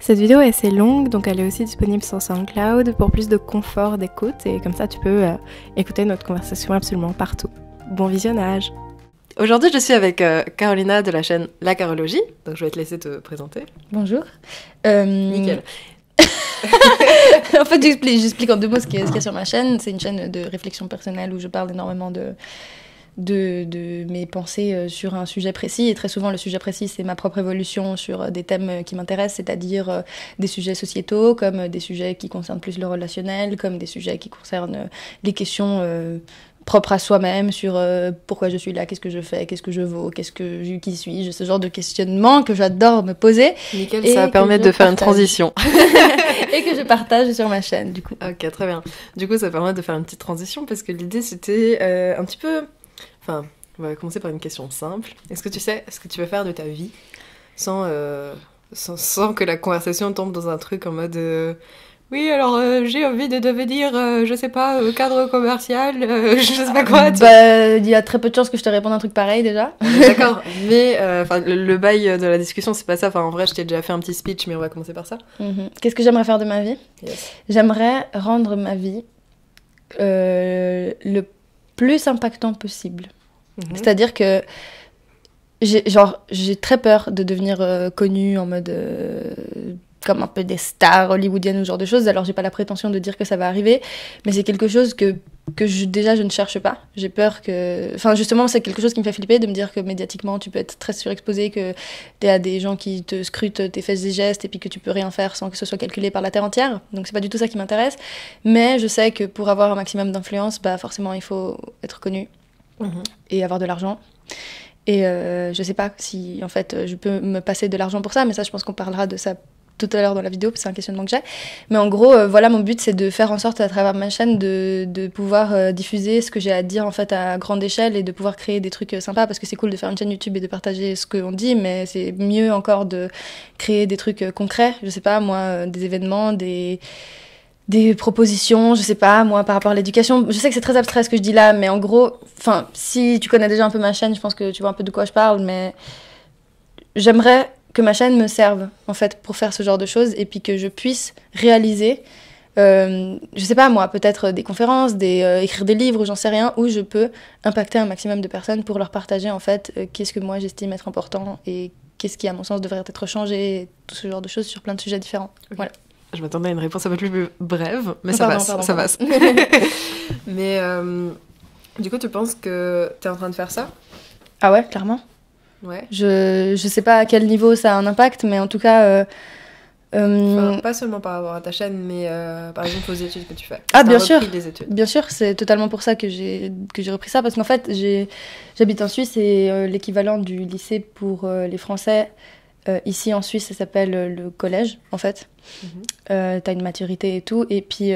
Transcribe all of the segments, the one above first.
Cette vidéo est assez longue, donc elle est aussi disponible sur SoundCloud pour plus de confort d'écoute et comme ça tu peux écouter notre conversation absolument partout. Bon visionnage! Aujourd'hui je suis avec Carolina de la chaîne La Carologie, donc je vais te laisser te présenter. Bonjour. Nickel. En fait j'explique en deux mots ce qu'il y a sur ma chaîne. C'est une chaîne de réflexion personnelle où je parle énormément de mes pensées sur un sujet précis, et très souvent le sujet précis c'est ma propre évolution sur des thèmes qui m'intéressent, c'est-à-dire des sujets sociétaux, comme des sujets qui concernent plus le relationnel, comme des sujets qui concernent les questions propres à soi-même, sur pourquoi je suis là, qu'est-ce que je fais, qu'est-ce que je vaux, qui suis-je, ce genre de questionnement que j'adore me poser. Nickel, ça va permettre de faire une transition. Et que je partage sur ma chaîne, du coup. Ok, très bien. Du coup, ça permet de faire une petite transition, parce que l'idée c'était un petit peu... Enfin, on va commencer par une question simple. Est-ce que tu sais ce que tu veux faire de ta vie sans que la conversation tombe dans un truc en mode oui, alors j'ai envie de devenir, je sais pas, cadre commercial, je sais pas quoi. Il y a très peu de chances que je te réponde un truc pareil déjà. D'accord, mais le bail de la discussion, c'est pas ça. Enfin, en vrai, je t'ai déjà fait un petit speech, mais on va commencer par ça. Qu'est-ce que j'aimerais faire de ma vie? Yes. J'aimerais rendre ma vie le plus impactant possible. C'est-à-dire que j'ai très peur de devenir connue en mode comme un peu des stars hollywoodiennes ou ce genre de choses. Alors j'ai pas la prétention de dire que ça va arriver, mais c'est quelque chose que je ne cherche pas. J'ai peur que... Enfin justement c'est quelque chose qui me fait flipper, de me dire que médiatiquement tu peux être très surexposé, que t'es à des gens qui te scrutent tes faits et gestes et puis que tu peux rien faire sans que ce soit calculé par la terre entière. Donc c'est pas du tout ça qui m'intéresse. Mais je sais que pour avoir un maximum d'influence, forcément il faut être connu. Et avoir de l'argent. Et je sais pas si en fait je peux me passer de l'argent pour ça, mais ça je pense qu'on parlera de ça tout à l'heure dans la vidéo, parce que c'est un questionnement que j'ai. Mais en gros, voilà, mon but c'est de faire en sorte à travers ma chaîne de pouvoir diffuser ce que j'ai à dire en fait à grande échelle, et de pouvoir créer des trucs sympas, parce que c'est cool de faire une chaîne YouTube et de partager ce qu'on dit, mais c'est mieux encore de créer des trucs concrets, je sais pas moi, des événements, des propositions, je sais pas, moi, par rapport à l'éducation. Je sais que c'est très abstrait ce que je dis là, mais en gros, enfin, si tu connais déjà un peu ma chaîne, je pense que tu vois un peu de quoi je parle, mais j'aimerais que ma chaîne me serve, en fait, pour faire ce genre de choses, et puis que je puisse réaliser, je sais pas, moi, peut-être des conférences, écrire des livres, j'en sais rien, où je peux impacter un maximum de personnes pour leur partager, en fait, qu'est-ce que moi j'estime être important, et qu'est-ce qui, à mon sens, devrait être changé, et tout ce genre de choses sur plein de sujets différents. Okay. Voilà. Je m'attendais à une réponse un peu plus brève, mais ça passe. Mais du coup, tu penses que t'es en train de faire ça? Ah ouais, clairement. Ouais. Je sais pas à quel niveau ça a un impact, mais en tout cas... Enfin, pas seulement par rapport à ta chaîne, mais par exemple aux études que tu fais. Ah, bien sûr. Des études. Bien sûr, c'est totalement pour ça que j'ai repris ça, parce qu'en fait, j'habite en Suisse, et l'équivalent du lycée pour les Français... ici en Suisse, ça s'appelle le collège, en fait. T'as une maturité et tout, et puis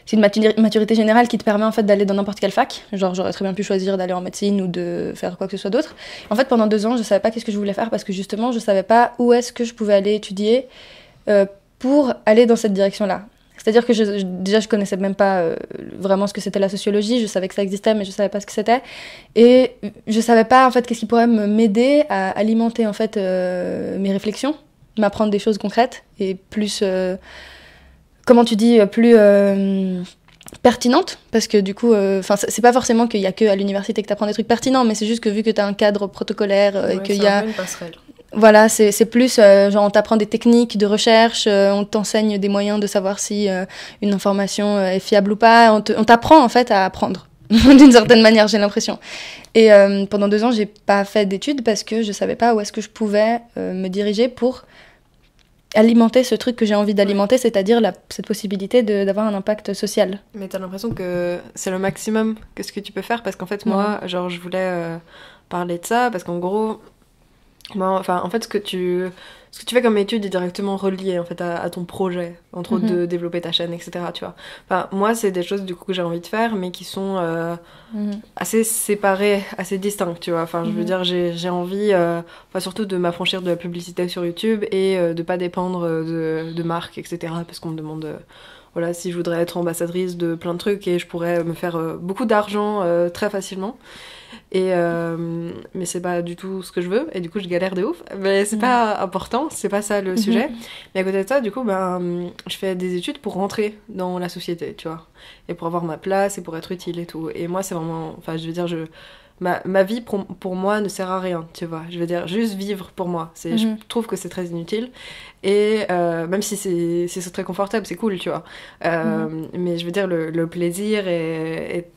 c'est une maturité générale qui te permet en fait d'aller dans n'importe quelle fac. Genre, j'aurais très bien pu choisir d'aller en médecine ou de faire quoi que ce soit d'autre. En fait, pendant 2 ans, je savais pas qu'est-ce que je voulais faire, parce que justement, je savais pas où est-ce que je pouvais aller étudier pour aller dans cette direction-là. C'est-à-dire que déjà, je connaissais même pas vraiment ce que c'était la sociologie. Je savais que ça existait, mais je savais pas ce que c'était. Et je savais pas, en fait, qu'est-ce qui pourrait m'aider à alimenter, en fait, mes réflexions, m'apprendre des choses concrètes et plus, comment tu dis, plus pertinentes. Parce que du coup, c'est pas forcément qu'il y a que à l'université que t'apprends des trucs pertinents, mais c'est juste que vu que t'as un cadre protocolaire et qu'il y a... une passerelle. Voilà, c'est plus, genre on t'apprend des techniques de recherche, on t'enseigne des moyens de savoir si une information est fiable ou pas, on t'apprend en fait à apprendre, d'une certaine manière, j'ai l'impression. Et pendant 2 ans, j'ai pas fait d'études parce que je savais pas où est-ce que je pouvais me diriger pour alimenter ce truc que j'ai envie d'alimenter, c'est-à-dire cette possibilité d'avoir un impact social. Mais t'as l'impression que c'est le maximum que ce que tu peux faire, parce qu'en fait, moi, genre, je voulais parler de ça, parce qu'en gros... Enfin, en fait, ce que tu fais comme étude est directement relié en fait à ton projet, entre autres de développer ta chaîne, etc. Tu vois. Enfin, moi, c'est des choses du coup que j'ai envie de faire, mais qui sont assez séparées, assez distinctes, tu vois. Enfin, je veux dire, j'ai envie, surtout de m'affranchir de la publicité sur YouTube et de pas dépendre de marques, etc. Parce qu'on me demande voilà, si je voudrais être ambassadrice de plein de trucs et je pourrais me faire beaucoup d'argent très facilement. Mais c'est pas du tout ce que je veux et du coup je galère de ouf, mais c'est pas important, c'est pas ça le sujet. Mais à côté de ça, du coup je fais des études pour rentrer dans la société, tu vois, et pour avoir ma place et pour être utile et tout. Et moi c'est vraiment, enfin je veux dire, ma vie pour moi ne sert à rien, tu vois, je veux dire juste vivre pour moi, je trouve que c'est très inutile. Et même si c'est très confortable, c'est cool, tu vois, mais je veux dire le plaisir est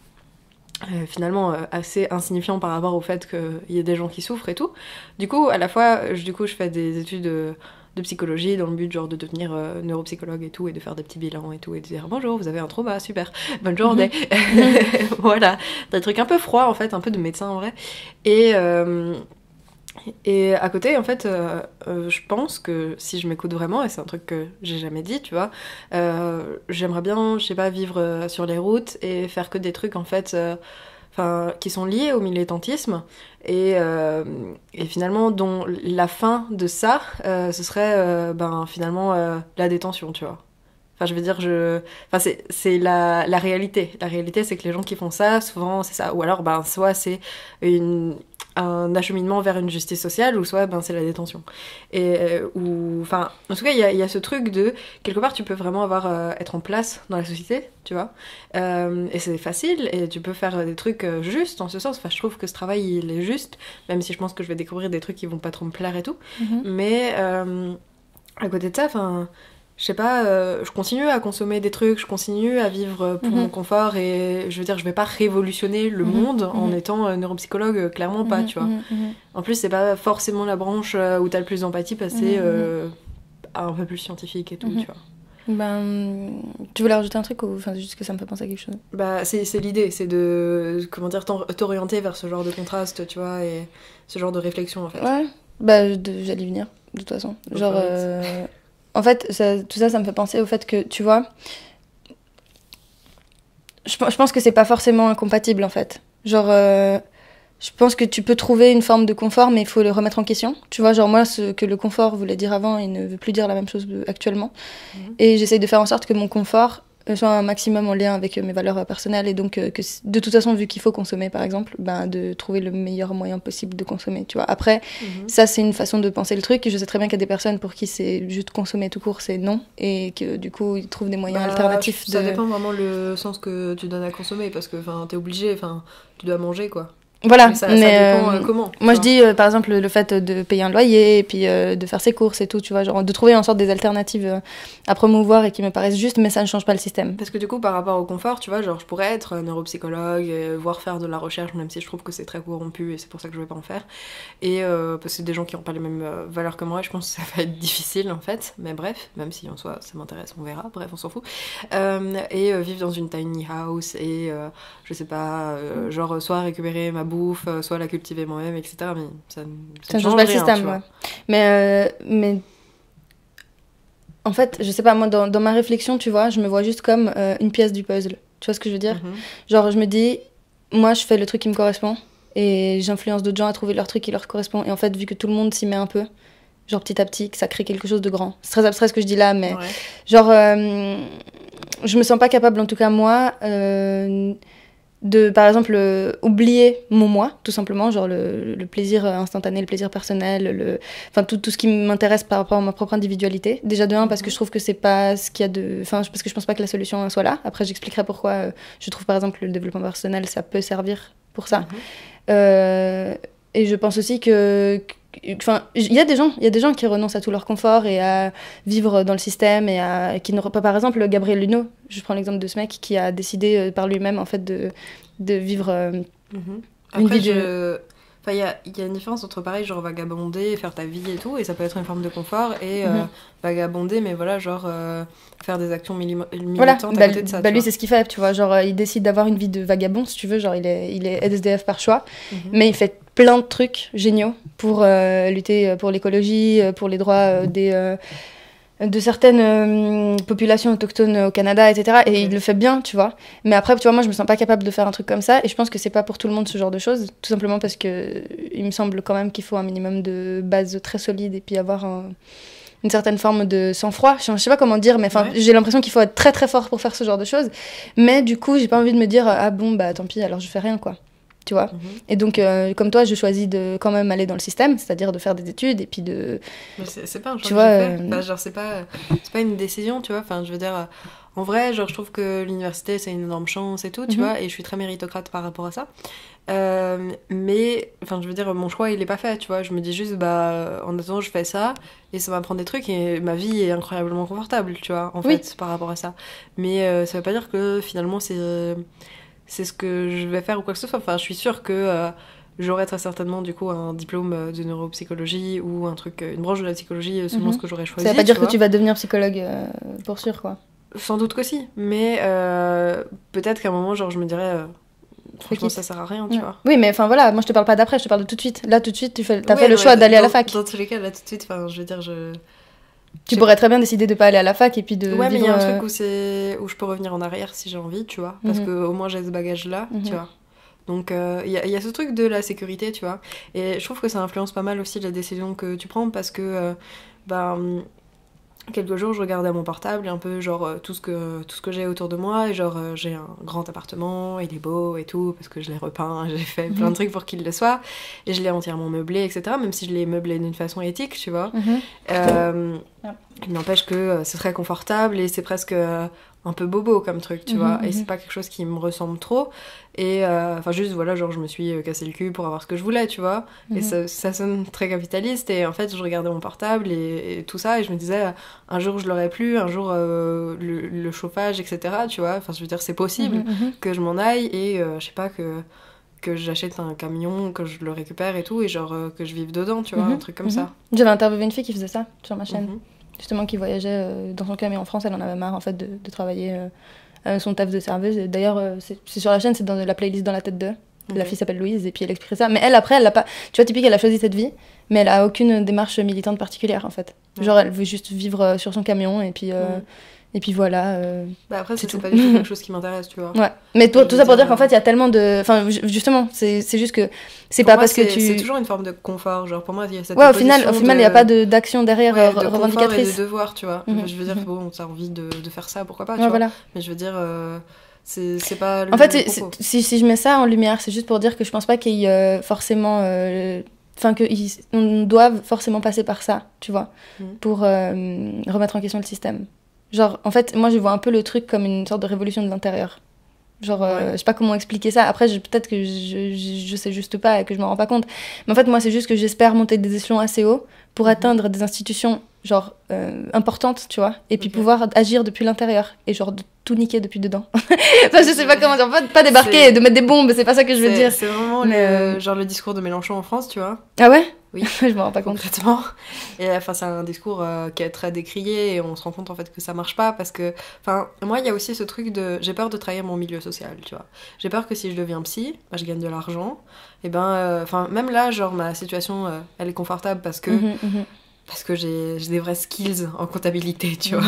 finalement assez insignifiant par rapport au fait qu'il y ait des gens qui souffrent et tout. Du coup, à la fois, je fais des études de psychologie dans le but genre de devenir neuropsychologue et tout, et de faire des petits bilans et tout, et de dire bonjour, vous avez un trauma, super, bonne journée. Voilà, des trucs un peu froids en fait, un peu de médecin en vrai. Et à côté, en fait, je pense que si je m'écoute vraiment, et c'est un truc que j'ai jamais dit, tu vois, j'aimerais bien, je sais pas, vivre sur les routes et faire que des trucs, en fait, qui sont liés au militantisme, et finalement, dont la fin de ça, ce serait, finalement, la détention, tu vois. Enfin, je veux dire, c'est la réalité. La réalité, c'est que les gens qui font ça, souvent, c'est ça. Ou alors, soit c'est un acheminement vers une justice sociale, ou soit c'est la détention. En tout cas, il y a ce truc de, quelque part, tu peux vraiment être en place dans la société, tu vois, et c'est facile, et tu peux faire des trucs justes, en ce sens. Enfin, je trouve que ce travail, il est juste, même si je pense que je vais découvrir des trucs qui vont pas trop me plaire et tout, mais à côté de ça, je sais pas, je continue à consommer des trucs, je continue à vivre pour mon confort, et je veux dire, je vais pas révolutionner le monde en étant neuropsychologue, clairement pas, tu vois. En plus, c'est pas forcément la branche où t'as le plus d'empathie, parce que c'est un peu plus scientifique et tout, tu vois. Tu voulais rajouter un truc, ou enfin, juste que ça me fait penser à quelque chose? C'est l'idée, c'est de, comment dire, t'orienter vers ce genre de contraste, tu vois, et ce genre de réflexion, en fait. Ouais, j'allais y venir, de toute façon. Genre... En fait, tout ça me fait penser au fait que, tu vois, je pense que c'est pas forcément incompatible, en fait. Genre, je pense que tu peux trouver une forme de confort, mais il faut le remettre en question. Tu vois, genre moi, ce que le confort voulait dire avant, il ne veut plus dire la même chose actuellement. Et j'essaye de faire en sorte que mon confort soit un maximum en lien avec mes valeurs personnelles, et donc que de toute façon, vu qu'il faut consommer par exemple, de trouver le meilleur moyen possible de consommer, tu vois. Après, ça c'est une façon de penser le truc, et je sais très bien qu'il y a des personnes pour qui c'est juste consommer tout court, c'est non, et que du coup ils trouvent des moyens alternatifs. Ça dépend vraiment le sens que tu donnes à consommer, parce que t'es obligé, tu dois manger, quoi. Voilà, mais ça dépend comment. Moi je dis par exemple le fait de payer un loyer, et puis de faire ses courses et tout, tu vois, genre de trouver en sorte des alternatives à promouvoir et qui me paraissent justes, mais ça ne change pas le système. Parce que du coup, par rapport au confort, tu vois, genre je pourrais être neuropsychologue, voire faire de la recherche, même si je trouve que c'est très corrompu, et c'est pour ça que je vais pas en faire. Et parce que c'est des gens qui n'ont pas les mêmes valeurs que moi, je pense que ça va être difficile en fait. Mais bref, même si en soi ça m'intéresse, on verra, bref, on s'en fout. Et vivre dans une tiny house, et je sais pas, genre soit récupérer ma bouffe, soit la cultiver moi-même, etc. Mais ça ne change pas le système, ouais. Mais en fait, je sais pas, moi dans ma réflexion, tu vois, je me vois juste comme une pièce du puzzle. Tu vois ce que je veux dire? Genre, je me dis, moi je fais le truc qui me correspond, et j'influence d'autres gens à trouver leur truc qui leur correspond. Et en fait, vu que tout le monde s'y met un peu, genre petit à petit, que ça crée quelque chose de grand. C'est très abstrait ce que je dis là, mais genre, je me sens pas capable, en tout cas moi, de, par exemple, oublier mon moi, tout simplement, genre le plaisir instantané, le plaisir personnel, enfin tout ce qui m'intéresse par rapport à ma propre individualité. Déjà de un, parce que je trouve que c'est pas ce qu'il y a de... Enfin, parce que je pense pas que la solution soit là. Après, j'expliquerai pourquoi je trouve, par exemple, le développement personnel, ça peut servir pour ça. Et je pense aussi que... Enfin, il y a des gens qui renoncent à tout leur confort et à vivre dans le système, et qui n'auraient pas, par exemple, Gabriel Luneau, je prends l'exemple de ce mec qui a décidé par lui-même en fait de vivre une vie de... Enfin, il y a une différence entre, pareil, genre vagabonder, faire ta vie et tout, et ça peut être une forme de confort, et vagabonder, mais voilà, genre faire des actions militantes à côté de ça. Lui, c'est ce qu'il fait, tu vois, genre il décide d'avoir une vie de vagabond, si tu veux, genre il est SDF par choix, mais il fait plein de trucs géniaux pour lutter pour l'écologie, pour les droits de certaines populations autochtones au Canada, etc. Et il le fait bien, tu vois. Mais après, tu vois, moi, je me sens pas capable de faire un truc comme ça. Et je pense que c'est pas pour tout le monde ce genre de choses. Tout simplement parce que il me semble quand même qu'il faut un minimum de base très solide, et puis avoir une certaine forme de sang-froid. Je sais pas comment dire, mais enfin, j'ai l'impression qu'il faut être très très fort pour faire ce genre de choses. Mais du coup, j'ai pas envie de me dire ah bon bah tant pis, alors je fais rien quoi. Tu vois. Et donc, comme toi, je choisis de quand même aller dans le système, c'est-à-dire de faire des études et puis de. Mais c'est pas un choix que j'ai fait. Enfin, genre c'est pas une décision, tu vois. Enfin, je veux dire. En vrai, genre, je trouve que l'université, c'est une énorme chance et tout, tu vois, et je suis très méritocrate par rapport à ça. Mais, enfin, je veux dire, mon choix, il est pas fait, tu vois. Je me dis juste, bah, en attendant, je fais ça, et ça m'apprend des trucs, et ma vie est incroyablement confortable, tu vois, en fait, par rapport à ça. Mais ça veut pas dire que, finalement, c'est ce que je vais faire ou quoi que ce soit. Enfin, je suis sûre que j'aurai très certainement, du coup, un diplôme de neuropsychologie ou un truc, une branche de la psychologie selon ce que j'aurais choisi. Ça veut pas dire que tu vas devenir psychologue pour sûr, quoi. Sans doute qu'aussi, mais peut-être qu'à un moment, genre, je me dirais, franchement, ça sert à rien, tu vois. Oui, mais enfin voilà, moi je te parle pas d'après, je te parle de tout de suite. Là, tout de suite, t'as fait le choix d'aller à la fac. Dans tous les cas, là, tout de suite, enfin, je veux dire, tu pourrais très bien décider de pas aller à la fac et puis de. Ouais, vivre... mais il y a un truc où je peux revenir en arrière si j'ai envie, tu vois, parce que au moins j'ai ce bagage-là, tu vois. Donc, il y a ce truc de la sécurité, tu vois. Et je trouve que ça influence pas mal aussi la décision que tu prends, parce que, quelques jours, je regardais mon portable et un peu genre tout ce que j'ai autour de moi, et genre j'ai un grand appartement, il est beau et tout parce que je l'ai repeint, j'ai fait plein de trucs pour qu'il le soit, et je l'ai entièrement meublé, etc. Même si je l'ai meublé d'une façon éthique, tu vois. Il n'empêche que c'est très confortable et c'est presque un peu bobo comme truc, tu vois, et c'est pas quelque chose qui me ressemble trop, et enfin juste voilà, genre je me suis cassé le cul pour avoir ce que je voulais, tu vois, et ça sonne très capitaliste, et en fait je regardais mon portable et tout ça, et je me disais un jour je l'aurai plus, un jour le chauffage, etc., tu vois, enfin je veux dire c'est possible que je m'en aille, et je sais pas, que j'achète un camion, que je le récupère et tout, et genre que je vive dedans, tu vois, un truc comme ça. J'avais interviewé une fille qui faisait ça sur ma chaîne. Justement, qui voyageait dans son camion en France, elle en avait marre en fait de travailler son taf de serveuse. D'ailleurs, c'est sur la chaîne, c'est dans la playlist Dans la tête de. La fille s'appelle Louise et puis elle expliquait ça. Mais elle, après, elle l'a pas. Tu vois, typique, elle a choisi cette vie, mais elle a aucune démarche militante particulière en fait. Genre, elle veut juste vivre sur son camion et puis. Et puis voilà. Bah après, c'est pas du tout quelque chose qui m'intéresse, tu vois. Ouais. Mais tout ça pour dire qu'en fait, il y a tellement de. Enfin, justement, c'est juste que c'est pas parce que tu. C'est toujours une forme de confort. Genre, pour moi, il y a cette. Ouais, au final, il n'y a pas d'action derrière de revendicatrice. Confort et de devoir, tu vois. Je veux dire, bon, t'as envie de faire ça, pourquoi pas, tu ouais, vois. Voilà. Mais je veux dire. C'est pas le en fait, si je mets ça en lumière, c'est juste pour dire que je pense pas qu'il y ait forcément. Enfin, qu'on doive forcément passer par ça, tu vois, pour remettre en question le système. Genre, en fait, moi, je vois un peu le truc comme une sorte de révolution de l'intérieur. Genre, je sais pas comment expliquer ça. Après, peut-être que je sais juste pas et que je m'en rends pas compte. Mais en fait, moi, c'est juste que j'espère monter des échelons assez hauts pour atteindre des institutions, genre, importantes, tu vois, et puis pouvoir agir depuis l'intérieur et genre de tout niquer depuis dedans. Enfin, je sais pas comment dire, pas débarquer et de mettre des bombes, c'est pas ça que je veux dire. C'est vraiment genre le discours de Mélenchon en France, tu vois. Ah ouais? Oui, je m'en rends pas compte. Concrètement. Et enfin, c'est un discours qui est très décrié, et on se rend compte en fait que ça marche pas, parce que, enfin, moi il y a aussi ce truc de, j'ai peur de trahir mon milieu social, tu vois. J'ai peur que si je deviens psy, bah, je gagne de l'argent, et ben, enfin, même là, genre ma situation, elle est confortable parce que j'ai des vrais skills en comptabilité, tu vois.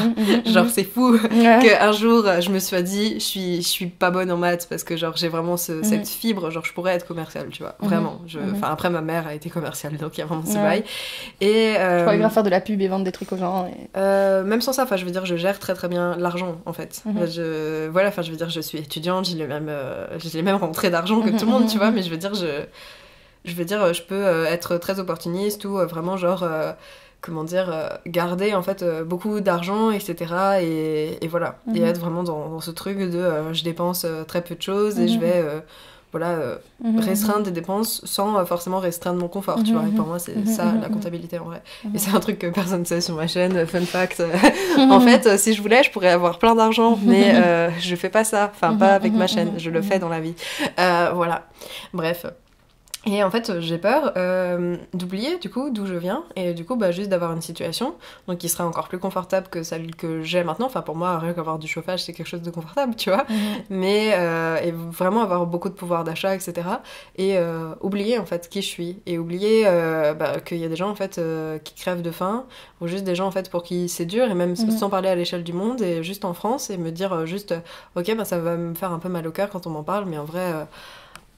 Genre, c'est fou qu'un jour, je me sois dit, je suis pas bonne en maths parce que, genre, j'ai vraiment cette fibre, genre, je pourrais être commerciale, tu vois. Vraiment. Enfin, après, ma mère a été commerciale, donc il y a vraiment ce bail. Et, je pourrais bien faire de la pub et vendre des trucs aux gens. Même sans ça, enfin, je veux dire, je gère très très bien l'argent, en fait. Voilà, enfin, je veux dire, je suis étudiante, j'ai les mêmes rentrées d'argent que tout le monde, tu vois, mais je veux dire, je peux être très opportuniste ou vraiment, genre... comment dire, garder en fait beaucoup d'argent, etc. Et voilà, et être vraiment dans ce truc de je dépense très peu de choses et je vais restreindre des dépenses sans forcément restreindre mon confort, tu vois. Et pour moi, c'est ça la comptabilité en vrai. Et c'est un truc que personne ne sait sur ma chaîne, fun fact. En fait, si je voulais, je pourrais avoir plein d'argent, mais je fais pas ça, enfin pas avec ma chaîne, je le fais dans la vie. Voilà, bref. Et en fait, j'ai peur d'oublier, du coup, d'où je viens, et du coup, bah, juste d'avoir une situation donc, qui serait encore plus confortable que celle que j'ai maintenant. Enfin, pour moi, rien qu'avoir du chauffage, c'est quelque chose de confortable, tu vois. Mais et vraiment avoir beaucoup de pouvoir d'achat, etc. Et oublier, en fait, qui je suis. Et oublier qu'il y a des gens, en fait, qui crèvent de faim, ou juste des gens, en fait, pour qui c'est dur, et même sans parler à l'échelle du monde, et juste en France, et me dire juste, ok, bah, ça va me faire un peu mal au cœur quand on m'en parle, mais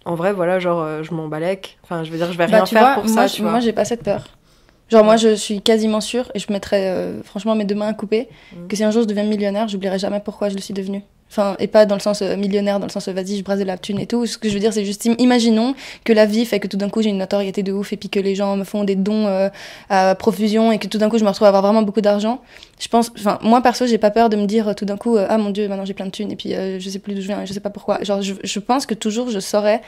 en vrai, voilà, genre, je m'en balèque. Enfin, je veux dire, je vais rien faire pour ça, tu vois. Moi, j'ai pas cette peur. Genre, moi, je suis quasiment sûre, et je mettrais franchement mes deux mains à couper, que si un jour je deviens millionnaire, j'oublierai jamais pourquoi je le suis devenue. Enfin, et pas dans le sens millionnaire, dans le sens vas-y, je brasse de la thune et tout. Ce que je veux dire, c'est juste, imaginons que la vie fait que tout d'un coup j'ai une notoriété de ouf et puis que les gens me font des dons à profusion et que tout d'un coup je me retrouve à avoir vraiment beaucoup d'argent. Je pense, enfin, moi perso, j'ai pas peur de me dire tout d'un coup, ah mon dieu, maintenant j'ai plein de thunes et puis je sais plus d'où je viens et je sais pas pourquoi. Genre, je pense que toujours je saurais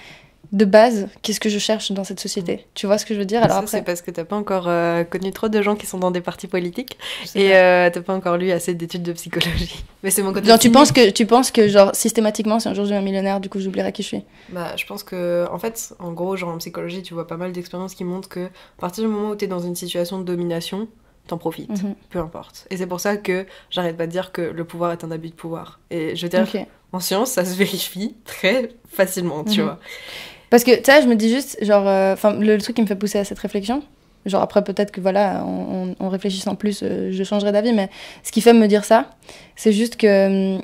de base qu'est-ce que je cherche dans cette société. Tu vois ce que je veux dire? Alors ça, après, c'est parce que t'as pas encore connu trop de gens qui sont dans des partis politiques et t'as pas encore lu assez d'études de psychologie. Mais c'est mon côté. genre, tu penses que genre systématiquement, si un jour je deviens millionnaire, du coup j'oublierai qui je suis. Bah, je pense que, en fait, en gros, genre en psychologie, tu vois pas mal d'expériences qui montrent que à partir du moment où t'es dans une situation de domination, t'en profites, peu importe. Et c'est pour ça que j'arrête pas de dire que le pouvoir est un abus de pouvoir. Et je veux dire, en science, ça se vérifie très facilement, tu vois. Parce que, tu sais, je me dis juste, genre, le truc qui me fait pousser à cette réflexion, genre après peut-être que voilà, en réfléchissant plus, je changerai d'avis, mais ce qui fait me dire ça, c'est juste que,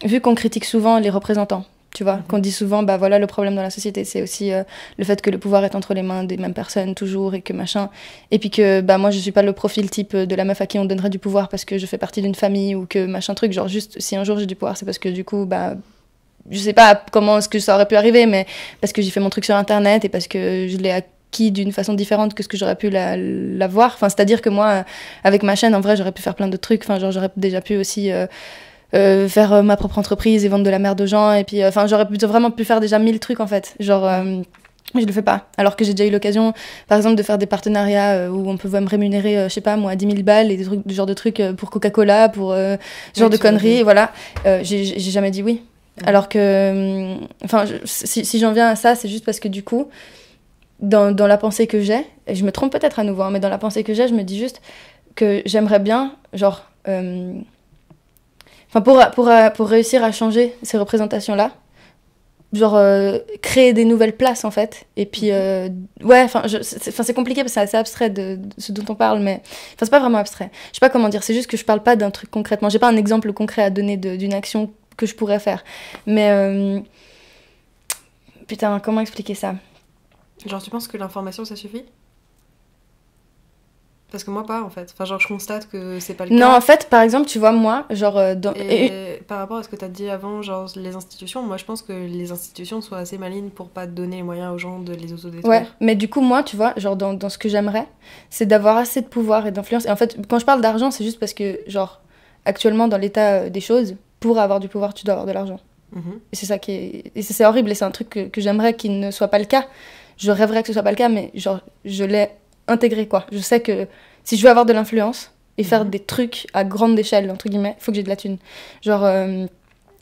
vu qu'on critique souvent les représentants, tu vois, qu'on dit souvent, bah voilà, le problème dans la société, c'est aussi le fait que le pouvoir est entre les mains des mêmes personnes toujours et que machin, et puis que, bah moi je suis pas le profil type de la meuf à qui on donnerait du pouvoir parce que je fais partie d'une famille ou que machin truc, genre juste, si un jour j'ai du pouvoir, c'est parce que du coup, bah je sais pas comment est-ce que ça aurait pu arriver, mais parce que j'ai fait mon truc sur internet et parce que je l'ai acquis d'une façon différente que ce que j'aurais pu l'avoir. Enfin, c'est-à-dire que moi, avec ma chaîne, en vrai, j'aurais pu faire plein de trucs. Enfin, genre, j'aurais déjà pu aussi faire ma propre entreprise et vendre de la merde aux gens. Et puis, enfin, j'aurais vraiment pu faire déjà 1000 trucs, en fait. Genre, mais je le fais pas. Alors que j'ai déjà eu l'occasion, par exemple, de faire des partenariats où on peut me rémunérer, je sais pas, moi, 10 000 balles et des trucs, du genre de trucs pour Coca-Cola, pour ce genre de conneries. Et voilà. J'ai jamais dit oui. Alors que, enfin, si j'en viens à ça, c'est juste parce que du coup, dans la pensée que j'ai, et je me trompe peut-être à nouveau, hein, mais dans la pensée que j'ai, je me dis juste que j'aimerais bien, genre, enfin, pour réussir à changer ces représentations-là, genre, créer des nouvelles places, en fait, et puis, ouais, enfin, c'est compliqué parce que c'est assez abstrait de ce dont on parle, mais, enfin, c'est pas vraiment abstrait. Je sais pas comment dire, c'est juste que je parle pas d'un truc concrètement, j'ai pas un exemple concret à donner d'une action que je pourrais faire. Mais putain, comment expliquer ça? Genre, tu penses que l'information, ça suffit? Parce que moi, pas, en fait. Enfin, genre, je constate que c'est pas le cas. Non, en fait, par exemple, tu vois, moi, genre... Et par rapport à ce que t'as dit avant, genre, les institutions, moi, je pense que les institutions sont assez malines pour pas donner les moyens aux gens de les autodétruire. Ouais, mais du coup, moi, tu vois, genre, dans ce que j'aimerais, c'est d'avoir assez de pouvoir et d'influence. Et en fait, quand je parle d'argent, c'est juste parce que, genre, actuellement, dans l'état des choses, pour avoir du pouvoir, tu dois avoir de l'argent. Et c'est ça qui est... Et c'est horrible, et c'est un truc que j'aimerais qu'il ne soit pas le cas. Je rêverais que ce soit pas le cas, mais genre, je l'ai intégré, quoi. Je sais que si je veux avoir de l'influence et faire des trucs à grande échelle, entre guillemets, il faut que j'ai de la thune. Genre,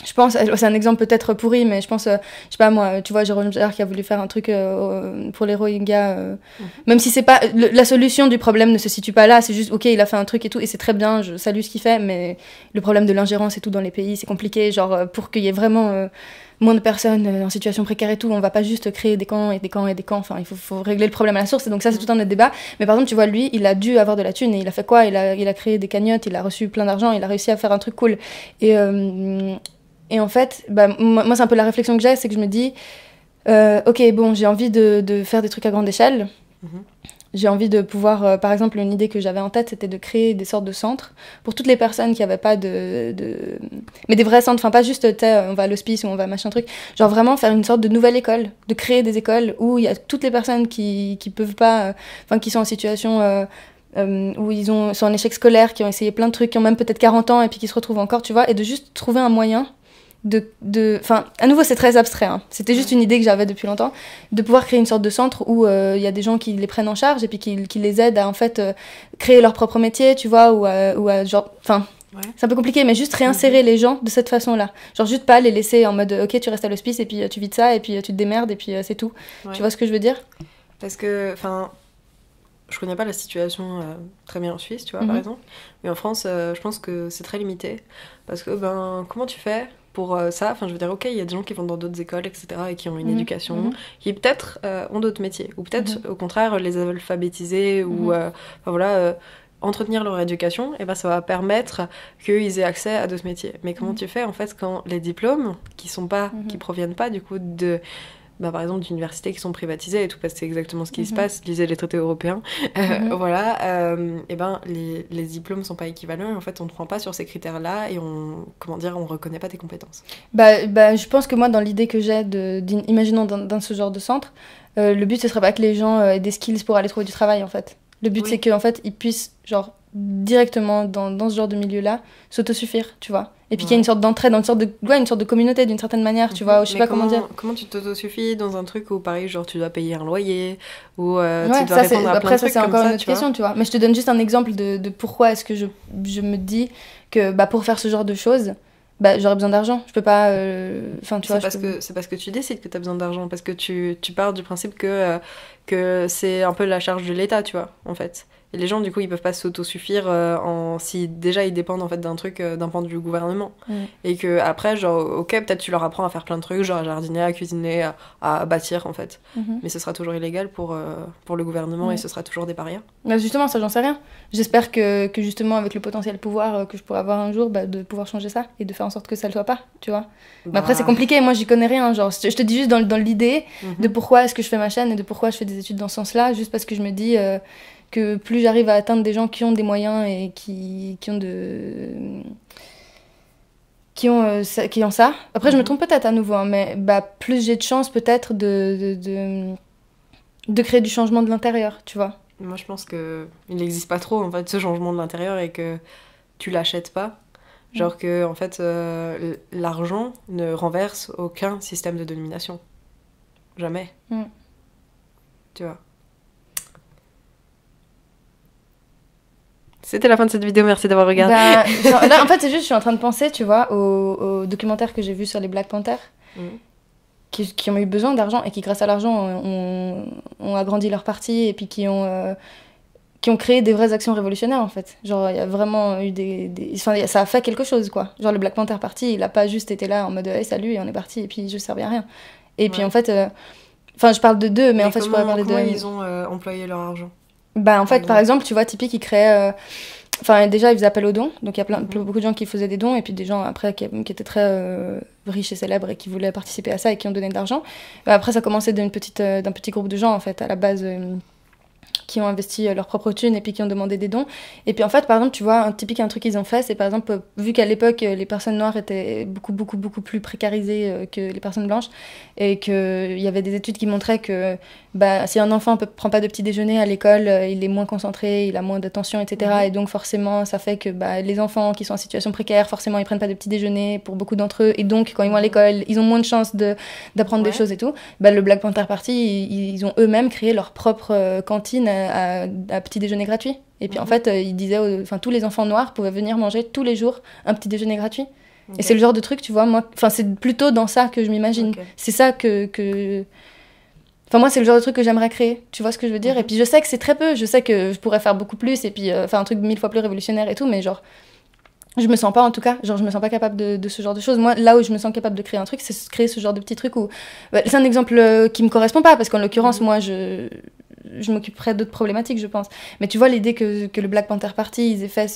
je pense, c'est un exemple peut-être pourri, mais je pense, je sais pas moi, tu vois, Jérôme Jarre qui a voulu faire un truc pour les Rohingyas, même si c'est pas, la solution du problème ne se situe pas là, c'est juste, ok, il a fait un truc et tout, et c'est très bien, je salue ce qu'il fait, mais le problème de l'ingérence et tout dans les pays, c'est compliqué, genre, pour qu'il y ait vraiment moins de personnes en situation précaire et tout, on va pas juste créer des camps et des camps et des camps, enfin, il faut régler le problème à la source, et donc ça, c'est tout un autre débat, mais par exemple, tu vois, lui, il a dû avoir de la thune, et il a fait quoi? Il a créé des cagnottes, il a reçu plein d'argent, il a réussi à faire un truc cool, et en fait, bah, moi, c'est un peu la réflexion que j'ai, c'est que je me dis, ok, bon, j'ai envie de faire des trucs à grande échelle. J'ai envie de pouvoir, par exemple, une idée que j'avais en tête, c'était de créer des sortes de centres pour toutes les personnes qui n'avaient pas mais des vrais centres, enfin pas juste, tu sais, on va à l'hospice ou on va machin truc. Genre vraiment faire une sorte de nouvelle école, de créer des écoles où il y a toutes les personnes qui peuvent pas, enfin qui sont en situation... où ils sont en échec scolaire, qui ont essayé plein de trucs, qui ont même peut-être 40 ans et puis qui se retrouvent encore, tu vois, et de juste trouver un moyen enfin, à nouveau, c'est très abstrait, hein. C'était juste une idée que j'avais depuis longtemps, de pouvoir créer une sorte de centre où il y a des gens qui les prennent en charge et puis qui les aident à, en fait, créer leur propre métier, tu vois, ou à genre, enfin, c'est un peu compliqué, mais juste réinsérer les gens de cette façon-là. Genre, juste pas les laisser en mode, ok, tu restes à l'hospice et puis tu vis de ça et puis tu te démerdes et puis c'est tout. Tu vois ce que je veux dire? Parce que, enfin, je connais pas la situation très bien en Suisse, tu vois, par exemple, mais en France, je pense que c'est très limité. Parce que, ben, comment tu fais pour ça? Enfin, je veux dire, ok, il y a des gens qui vont dans d'autres écoles, etc., et qui ont une éducation, qui peut-être ont d'autres métiers, ou peut-être, au contraire, les alphabétiser, ou, enfin, voilà, entretenir leur éducation, et ben ça va permettre qu'ils aient accès à d'autres métiers. Mais comment tu fais, en fait, quand les diplômes, qui proviennent pas, du coup, par exemple d'universités qui sont privatisées et tout, parce que c'est exactement ce qui se passe, lisez les traités européens, voilà, et ben les diplômes sont pas équivalents, et en fait on ne prend pas sur ces critères-là, et on reconnaît pas tes compétences. Je pense que moi, dans l'idée que j'ai, imaginons dans ce genre de centre, le but ce serait pas que les gens aient des skills pour aller trouver du travail en fait. Le but c'est qu'en fait ils puissent genre directement dans ce genre de milieu-là s'autosuffire, tu vois. Et puis qu'il y ait une sorte d'entraide, une sorte de communauté d'une certaine manière, tu vois. Je sais pas comment dire. Comment tu t'autosuffis dans un truc où pareil, genre tu dois payer un loyer, ou ouais, tu dois répondre à plein de trucs c'est comme encore ça, une autre question, tu vois. Mais je te donne juste un exemple de pourquoi est-ce que je me dis que pour faire ce genre de choses, j'aurais besoin d'argent. Je peux pas. Enfin, tu vois. C'est parce que tu décides que tu as besoin d'argent, parce que tu pars du principe que c'est un peu la charge de l'État, tu vois, en fait. Et les gens, du coup, ils peuvent pas s'autosuffire si déjà ils dépendent en fait d'un truc, d'un point de vue gouvernement. Et que après, genre, ok, peut-être tu leur apprends à faire plein de trucs, genre à jardiner, à cuisiner, à bâtir en fait. Mais ce sera toujours illégal pour le gouvernement et ce sera toujours des parias. Justement, ça, j'en sais rien. J'espère que justement, avec le potentiel pouvoir que je pourrais avoir un jour, de pouvoir changer ça et de faire en sorte que ça le soit pas, tu vois. Mais après, c'est compliqué. Moi, j'y connais rien. Genre, je te dis juste dans l'idée de pourquoi est-ce que je fais ma chaîne et de pourquoi je fais des études dans ce sens-là, juste parce que je me dis que plus j'arrive à atteindre des gens qui ont des moyens et qui ont ça. Après, je me trompe peut-être à nouveau, hein, mais plus j'ai de chance peut-être de créer du changement de l'intérieur, tu vois. Moi, je pense qu'il n'existe pas trop, en fait, ce changement de l'intérieur et que tu l'achètes pas. Genre que, en fait, l'argent ne renverse aucun système de domination. Jamais. Tu vois. C'était la fin de cette vidéo, merci d'avoir regardé. Là, en fait, c'est juste, je suis en train de penser, tu vois, aux documentaires que j'ai vus sur les Black Panthers, qui ont eu besoin d'argent et qui, grâce à l'argent, ont agrandi leur parti et puis qui ont créé des vraies actions révolutionnaires, en fait. Genre, il y a vraiment eu Enfin, ça a fait quelque chose, quoi. Genre, le Black Panther Party, il a pas juste été là en mode hey, salut, et on est parti, et puis je servais à rien. Et puis, en fait... Enfin, je parle de deux, mais en fait, je pourrais parler de... Comment ils ont employé leur argent ? En fait, par exemple, tu vois, Tipeee qui créait... Enfin, déjà, ils faisaient appel aux dons. Donc, il y a beaucoup de gens qui faisaient des dons. Et puis, des gens, après, qui étaient très riches et célèbres et qui voulaient participer à ça et qui ont donné de l'argent. Après, ça commençait d'un petit groupe de gens, en fait, à la base... qui ont investi leur propre thune et puis qui ont demandé des dons. Et puis en fait, par exemple, tu vois, un truc qu'ils ont fait, c'est par exemple, vu qu'à l'époque, les personnes noires étaient beaucoup, beaucoup, beaucoup plus précarisées que les personnes blanches, et qu'il y avait des études qui montraient que si un enfant ne prend pas de petit déjeuner à l'école, il est moins concentré, il a moins d'attention, etc. Et donc forcément, ça fait que les enfants qui sont en situation précaire, forcément, ils prennent pas de petit déjeuner pour beaucoup d'entre eux, et donc quand ils vont à l'école, ils ont moins de chances d'apprendre des choses et tout. Le Black Panther Party, ils ont eux-mêmes créé leur propre cantine à petit déjeuner gratuit. Et puis en fait, ils disaient, tous les enfants noirs pouvaient venir manger tous les jours un petit déjeuner gratuit. Et c'est le genre de truc, tu vois, moi, c'est plutôt dans ça que je m'imagine. C'est ça que... Enfin, moi, c'est le genre de truc que j'aimerais créer. Tu vois ce que je veux dire ? Et puis, je sais que c'est très peu. Je sais que je pourrais faire beaucoup plus et puis faire un truc 1000 fois plus révolutionnaire et tout, mais genre... Je me sens pas, en tout cas, genre je me sens pas capable de ce genre de choses. Moi, là où je me sens capable de créer un truc, c'est créer ce genre de petits trucs où... c'est un exemple qui me correspond pas, parce qu'en l'occurrence, moi, je m'occuperais d'autres problématiques, je pense. Mais tu vois, l'idée que le Black Panther Party, ils aient fait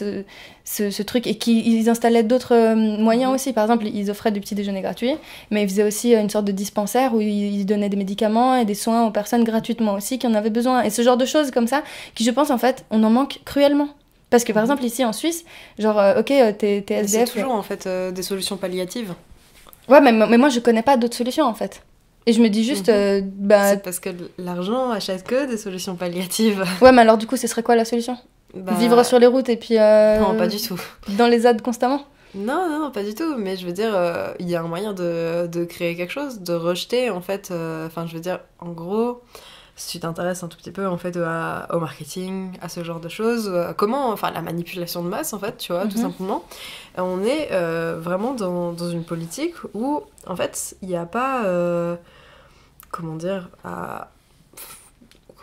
ce truc, et qu'ils installaient d'autres moyens aussi. Par exemple, ils offraient du petit déjeuner gratuit, mais ils faisaient aussi une sorte de dispensaire où ils donnaient des médicaments et des soins aux personnes gratuitement aussi qui en avaient besoin. Et ce genre de choses comme ça, qui, je pense, en fait, on en manque cruellement. Parce que par exemple ici en Suisse, genre ok t'es SDF. C'est toujours en fait des solutions palliatives. Ouais mais moi je connais pas d'autres solutions en fait. Et je me dis juste c'est parce que l'argent achète que des solutions palliatives. Ouais mais alors du coup ce serait quoi la solution ? Vivre sur les routes et puis non pas du tout. Dans les ZAD constamment ? Non, pas du tout. Mais je veux dire, il y a un moyen de créer quelque chose, de rejeter en fait. Enfin je veux dire, en gros... Si tu t'intéresses un tout petit peu en fait au marketing, à ce genre de choses, enfin la manipulation de masse en fait, tu vois, tout simplement. On est vraiment dans une politique où en fait il n'y a pas, comment dire,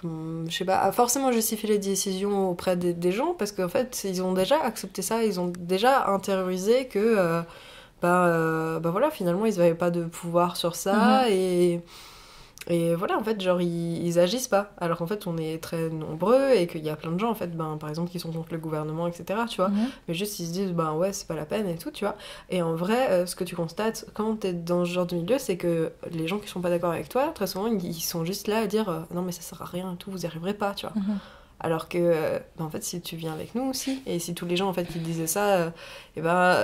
je sais pas, à forcément justifier les décisions auprès des gens parce qu'en fait ils ont déjà accepté ça, ils ont déjà intériorisé que voilà finalement ils n'avaient pas de pouvoir sur ça Et voilà, en fait, genre, ils agissent pas. Alors qu'en fait, on est très nombreux et qu'il y a plein de gens, en fait, ben, par exemple, qui sont contre le gouvernement, etc., tu vois. Mais juste, ils se disent, ben ouais, c'est pas la peine et tout, tu vois. Et en vrai, ce que tu constates quand t'es dans ce genre de milieu, c'est que les gens qui sont pas d'accord avec toi, très souvent, ils sont juste là à dire, non, mais ça sert à rien et tout, vous y arriverez pas, tu vois. Alors que, ben, en fait, si tu viens avec nous aussi, et si tous les gens, en fait, qui disaient ça, et ben...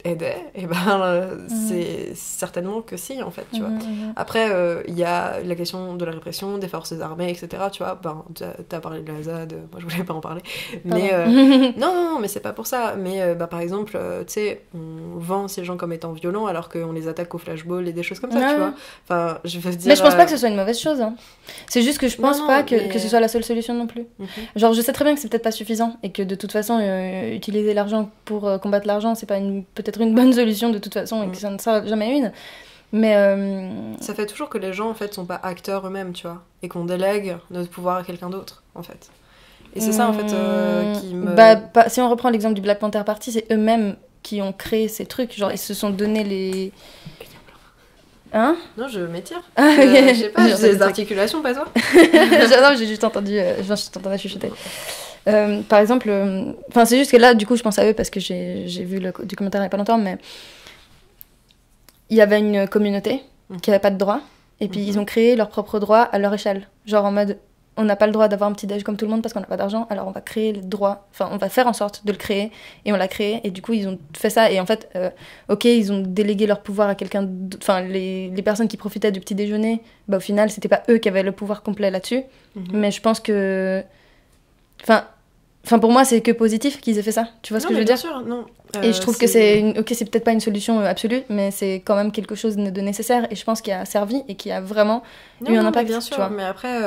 aider, et ben c'est certainement que si en fait, tu vois. Après, il y a la question de la répression des forces armées, etc. Tu vois, ben, t'as parlé de la ZAD, moi je voulais pas en parler, mais non, mais c'est pas pour ça. Mais bah, par exemple, tu sais, on vend ces gens comme étant violents alors qu'on les attaque au flashball et des choses comme ça, tu vois. Enfin, je veux dire. Mais je pense pas que ce soit une mauvaise chose. Hein. C'est juste que je pense pas que ce soit la seule solution non plus. Genre, je sais très bien que c'est peut-être pas suffisant et que de toute façon, utiliser l'argent pour combattre l'argent, c'est pas peut-être une bonne solution de toute façon et que ça ne sera jamais une. Mais ça fait toujours que les gens en fait sont pas acteurs eux-mêmes, tu vois, et qu'on délègue notre pouvoir à quelqu'un d'autre, en fait. Et c'est ça en fait qui me. Si on reprend l'exemple du Black Panther Party, c'est eux-mêmes qui ont créé ces trucs, genre ils se sont donné les. Hein? Non, je m'étire. Je sais pas, j'ai des articulations, pas toi. Non, j'ai juste entendu, je t'entendais chuchoter. Par exemple, c'est juste que là, du coup, je pense à eux parce que j'ai vu du commentaire il y a pas longtemps, mais il y avait une communauté qui avait pas de droit, et puis ils ont créé leurs propres droits à leur échelle. Genre en mode, on n'a pas le droit d'avoir un petit déj comme tout le monde parce qu'on n'a pas d'argent, alors on va créer le droit, enfin on va faire en sorte de le créer, et on l'a créé, et du coup ils ont fait ça, et en fait, ok, ils ont délégué leur pouvoir à quelqu'un, enfin les personnes qui profitaient du petit déjeuner, bah au final c'était pas eux qui avaient le pouvoir complet là-dessus, mais je pense que, Enfin, pour moi, c'est que positif qu'ils aient fait ça. Tu vois ce que je veux dire? Bien sûr, non. Et je trouve que c'est peut-être pas une solution absolue, mais c'est quand même quelque chose de nécessaire. Et je pense qu'il a servi et qui a vraiment eu un impact. Bien sûr, tu vois. mais après,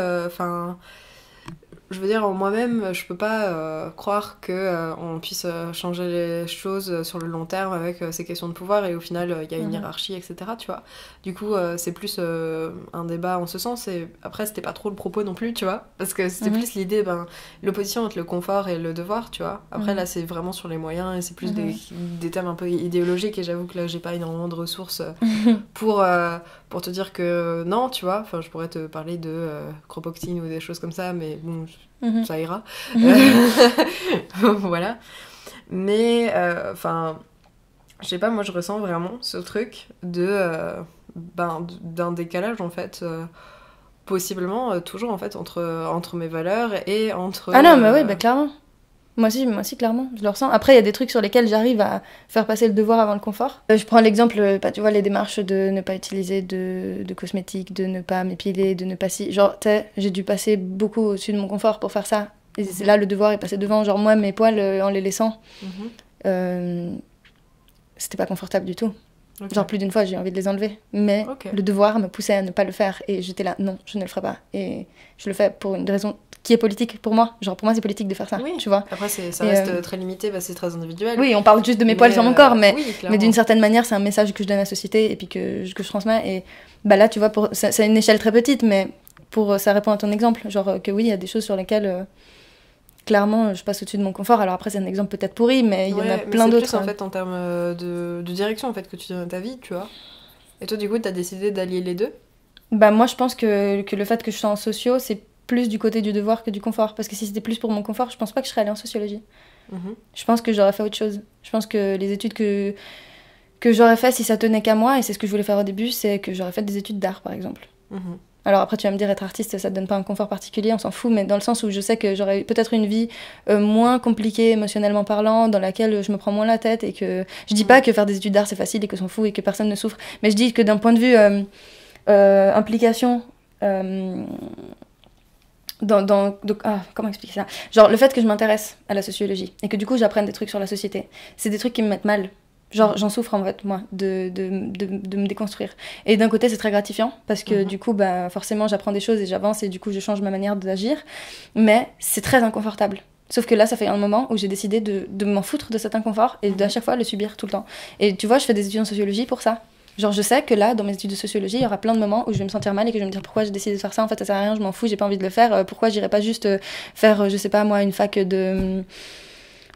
je veux dire, moi-même, je peux pas croire que on puisse changer les choses sur le long terme avec ces questions de pouvoir, et au final, il y a une hiérarchie, etc. Tu vois. Du coup, c'est plus un débat en ce sens, et après, c'était pas trop le propos non plus, tu vois, parce que c'était plus l'idée, l'opposition entre le confort et le devoir, tu vois. Après, là, c'est vraiment sur les moyens, et c'est plus des thèmes un peu idéologiques, et j'avoue que là, j'ai pas énormément de ressources pour te dire que non, tu vois. Enfin, je pourrais te parler de Kropotkin ou des choses comme ça, mais bon, ça ira. Voilà. Mais, je sais pas, moi, je ressens vraiment ce truc d'un décalage, en fait, possiblement, toujours, en fait, entre mes valeurs et entre... Ah non, mais oui, clairement. Moi aussi, clairement, je le ressens. Après, il y a des trucs sur lesquels j'arrive à faire passer le devoir avant le confort. Je prends l'exemple, tu vois, les démarches de ne pas utiliser de cosmétiques, de ne pas m'épiler, de ne pas si... Genre, tu sais, j'ai dû passer beaucoup au-dessus de mon confort pour faire ça. Et c'est là, le devoir est passé devant. Genre, moi, mes poils, en les laissant, c'était pas confortable du tout. Okay. Genre, plus d'une fois, j'ai envie de les enlever. Mais le devoir me poussait à ne pas le faire. Et j'étais là, non, je ne le ferai pas. Et je le fais pour une raison qui est politique pour moi. Genre, pour moi, c'est politique de faire ça, tu vois. Après, ça reste très limité, c'est très individuel. Oui, on parle juste de mes poils sur mon corps, mais d'une certaine manière, c'est un message que je donne à la société et puis que je transmets. Et là, tu vois, c'est une échelle très petite, mais ça répond à ton exemple. Genre, que oui, il y a des choses sur lesquelles... clairement, je passe au-dessus de mon confort. Alors après, c'est un exemple peut-être pourri, mais il y en a plein d'autres. C'est plus en fait en termes de direction en fait que tu donnes à ta vie, tu vois. Et toi, du coup, t'as décidé d'allier les deux? Moi, je pense que le fait que je sois en socio, c'est plus du côté du devoir que du confort. Parce que si c'était plus pour mon confort, je pense pas que je serais allée en sociologie. Je pense que j'aurais fait autre chose. Je pense que les études que j'aurais fait, si ça tenait qu'à moi, et c'est ce que je voulais faire au début, c'est que j'aurais fait des études d'art, par exemple. Alors après, tu vas me dire, être artiste, ça te donne pas un confort particulier, on s'en fout, mais dans le sens où je sais que j'aurais peut-être une vie moins compliquée émotionnellement parlant, dans laquelle je me prends moins la tête, et que je dis pas que faire des études d'art c'est facile et que s'en fout et que personne ne souffre, mais je dis que d'un point de vue implication, comment expliquer ça? Genre le fait que je m'intéresse à la sociologie et que du coup j'apprenne des trucs sur la société, c'est des trucs qui me mettent mal. Genre, j'en souffre en fait, moi, de me déconstruire. Et d'un côté, c'est très gratifiant, parce que du coup, forcément, j'apprends des choses et j'avance, et du coup, je change ma manière d'agir. Mais c'est très inconfortable. Sauf que là, ça fait un moment où j'ai décidé de m'en foutre de cet inconfort et d'à chaque fois le subir tout le temps. Et tu vois, je fais des études en sociologie pour ça. Genre, je sais que là, dans mes études de sociologie, il y aura plein de moments où je vais me sentir mal et que je vais me dire pourquoi j'ai décidé de faire ça. En fait, ça sert à rien, je m'en fous, j'ai pas envie de le faire. Pourquoi j'irais pas juste faire, je sais pas moi, une fac de...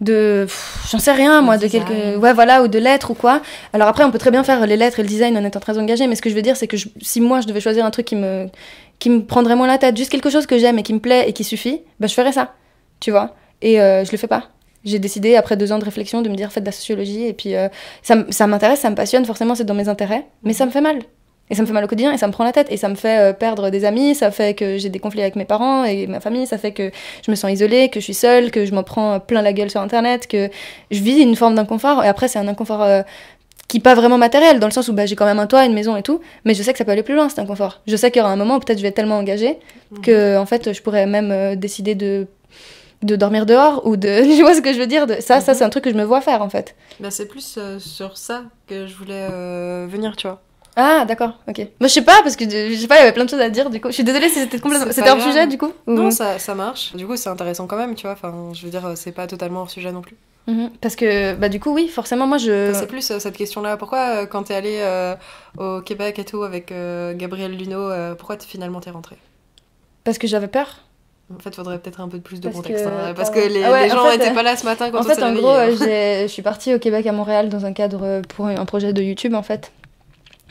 j'en sais rien, moi, de design. quelques... Ouais, voilà, ou de lettres ou quoi. Alors après, on peut très bien faire les lettres et le design en étant très engagé, mais ce que je veux dire, c'est que si moi, je devais choisir un truc qui me prendrait moins la tête, juste quelque chose que j'aime et qui me plaît et qui suffit, bah, je ferais ça, tu vois. Et je le fais pas. J'ai décidé, après 2 ans de réflexion, de me dire, faites de la sociologie, et puis ça m'intéresse, ça me passionne, forcément, c'est dans mes intérêts, mais ça me fait mal. Et ça me fait mal au quotidien, et ça me prend la tête, et ça me fait perdre des amis, ça fait que j'ai des conflits avec mes parents et ma famille, ça fait que je me sens isolée, que je suis seule, que je m'en prends plein la gueule sur Internet, que je vis une forme d'inconfort, et après c'est un inconfort qui n'est pas vraiment matériel, dans le sens où j'ai quand même un toit, une maison et tout, mais je sais que ça peut aller plus loin, cet inconfort. Je sais qu'il y aura un moment où peut-être je vais être tellement engagée que en fait je pourrais même décider de dormir dehors, ou de... Tu vois ce que je veux dire, ça c'est un truc que je me vois faire en fait. Bah, c'est plus sur ça que je voulais venir, tu vois. Ah, d'accord, ok. Moi, je sais pas, parce que je sais pas, il y avait plein de choses à dire, du coup. Je suis désolée si c'était complètement. C'était hors sujet, du coup Non, ça marche. Du coup, c'est intéressant quand même, tu vois. Enfin, je veux dire, c'est pas totalement hors sujet non plus. Parce que, bah, du coup, oui, forcément, moi, C'est plus cette question-là. Pourquoi, quand t'es allée au Québec et tout avec Gabriel Luneau, pourquoi finalement t'es rentrée? Parce que j'avais peur. En fait, faudrait peut-être un peu plus de contexte. Parce Que les gens étaient pas là ce matin quand on s'est réveillés. En fait, je suis partie au Québec, à Montréal, dans un cadre pour un projet de YouTube, en fait.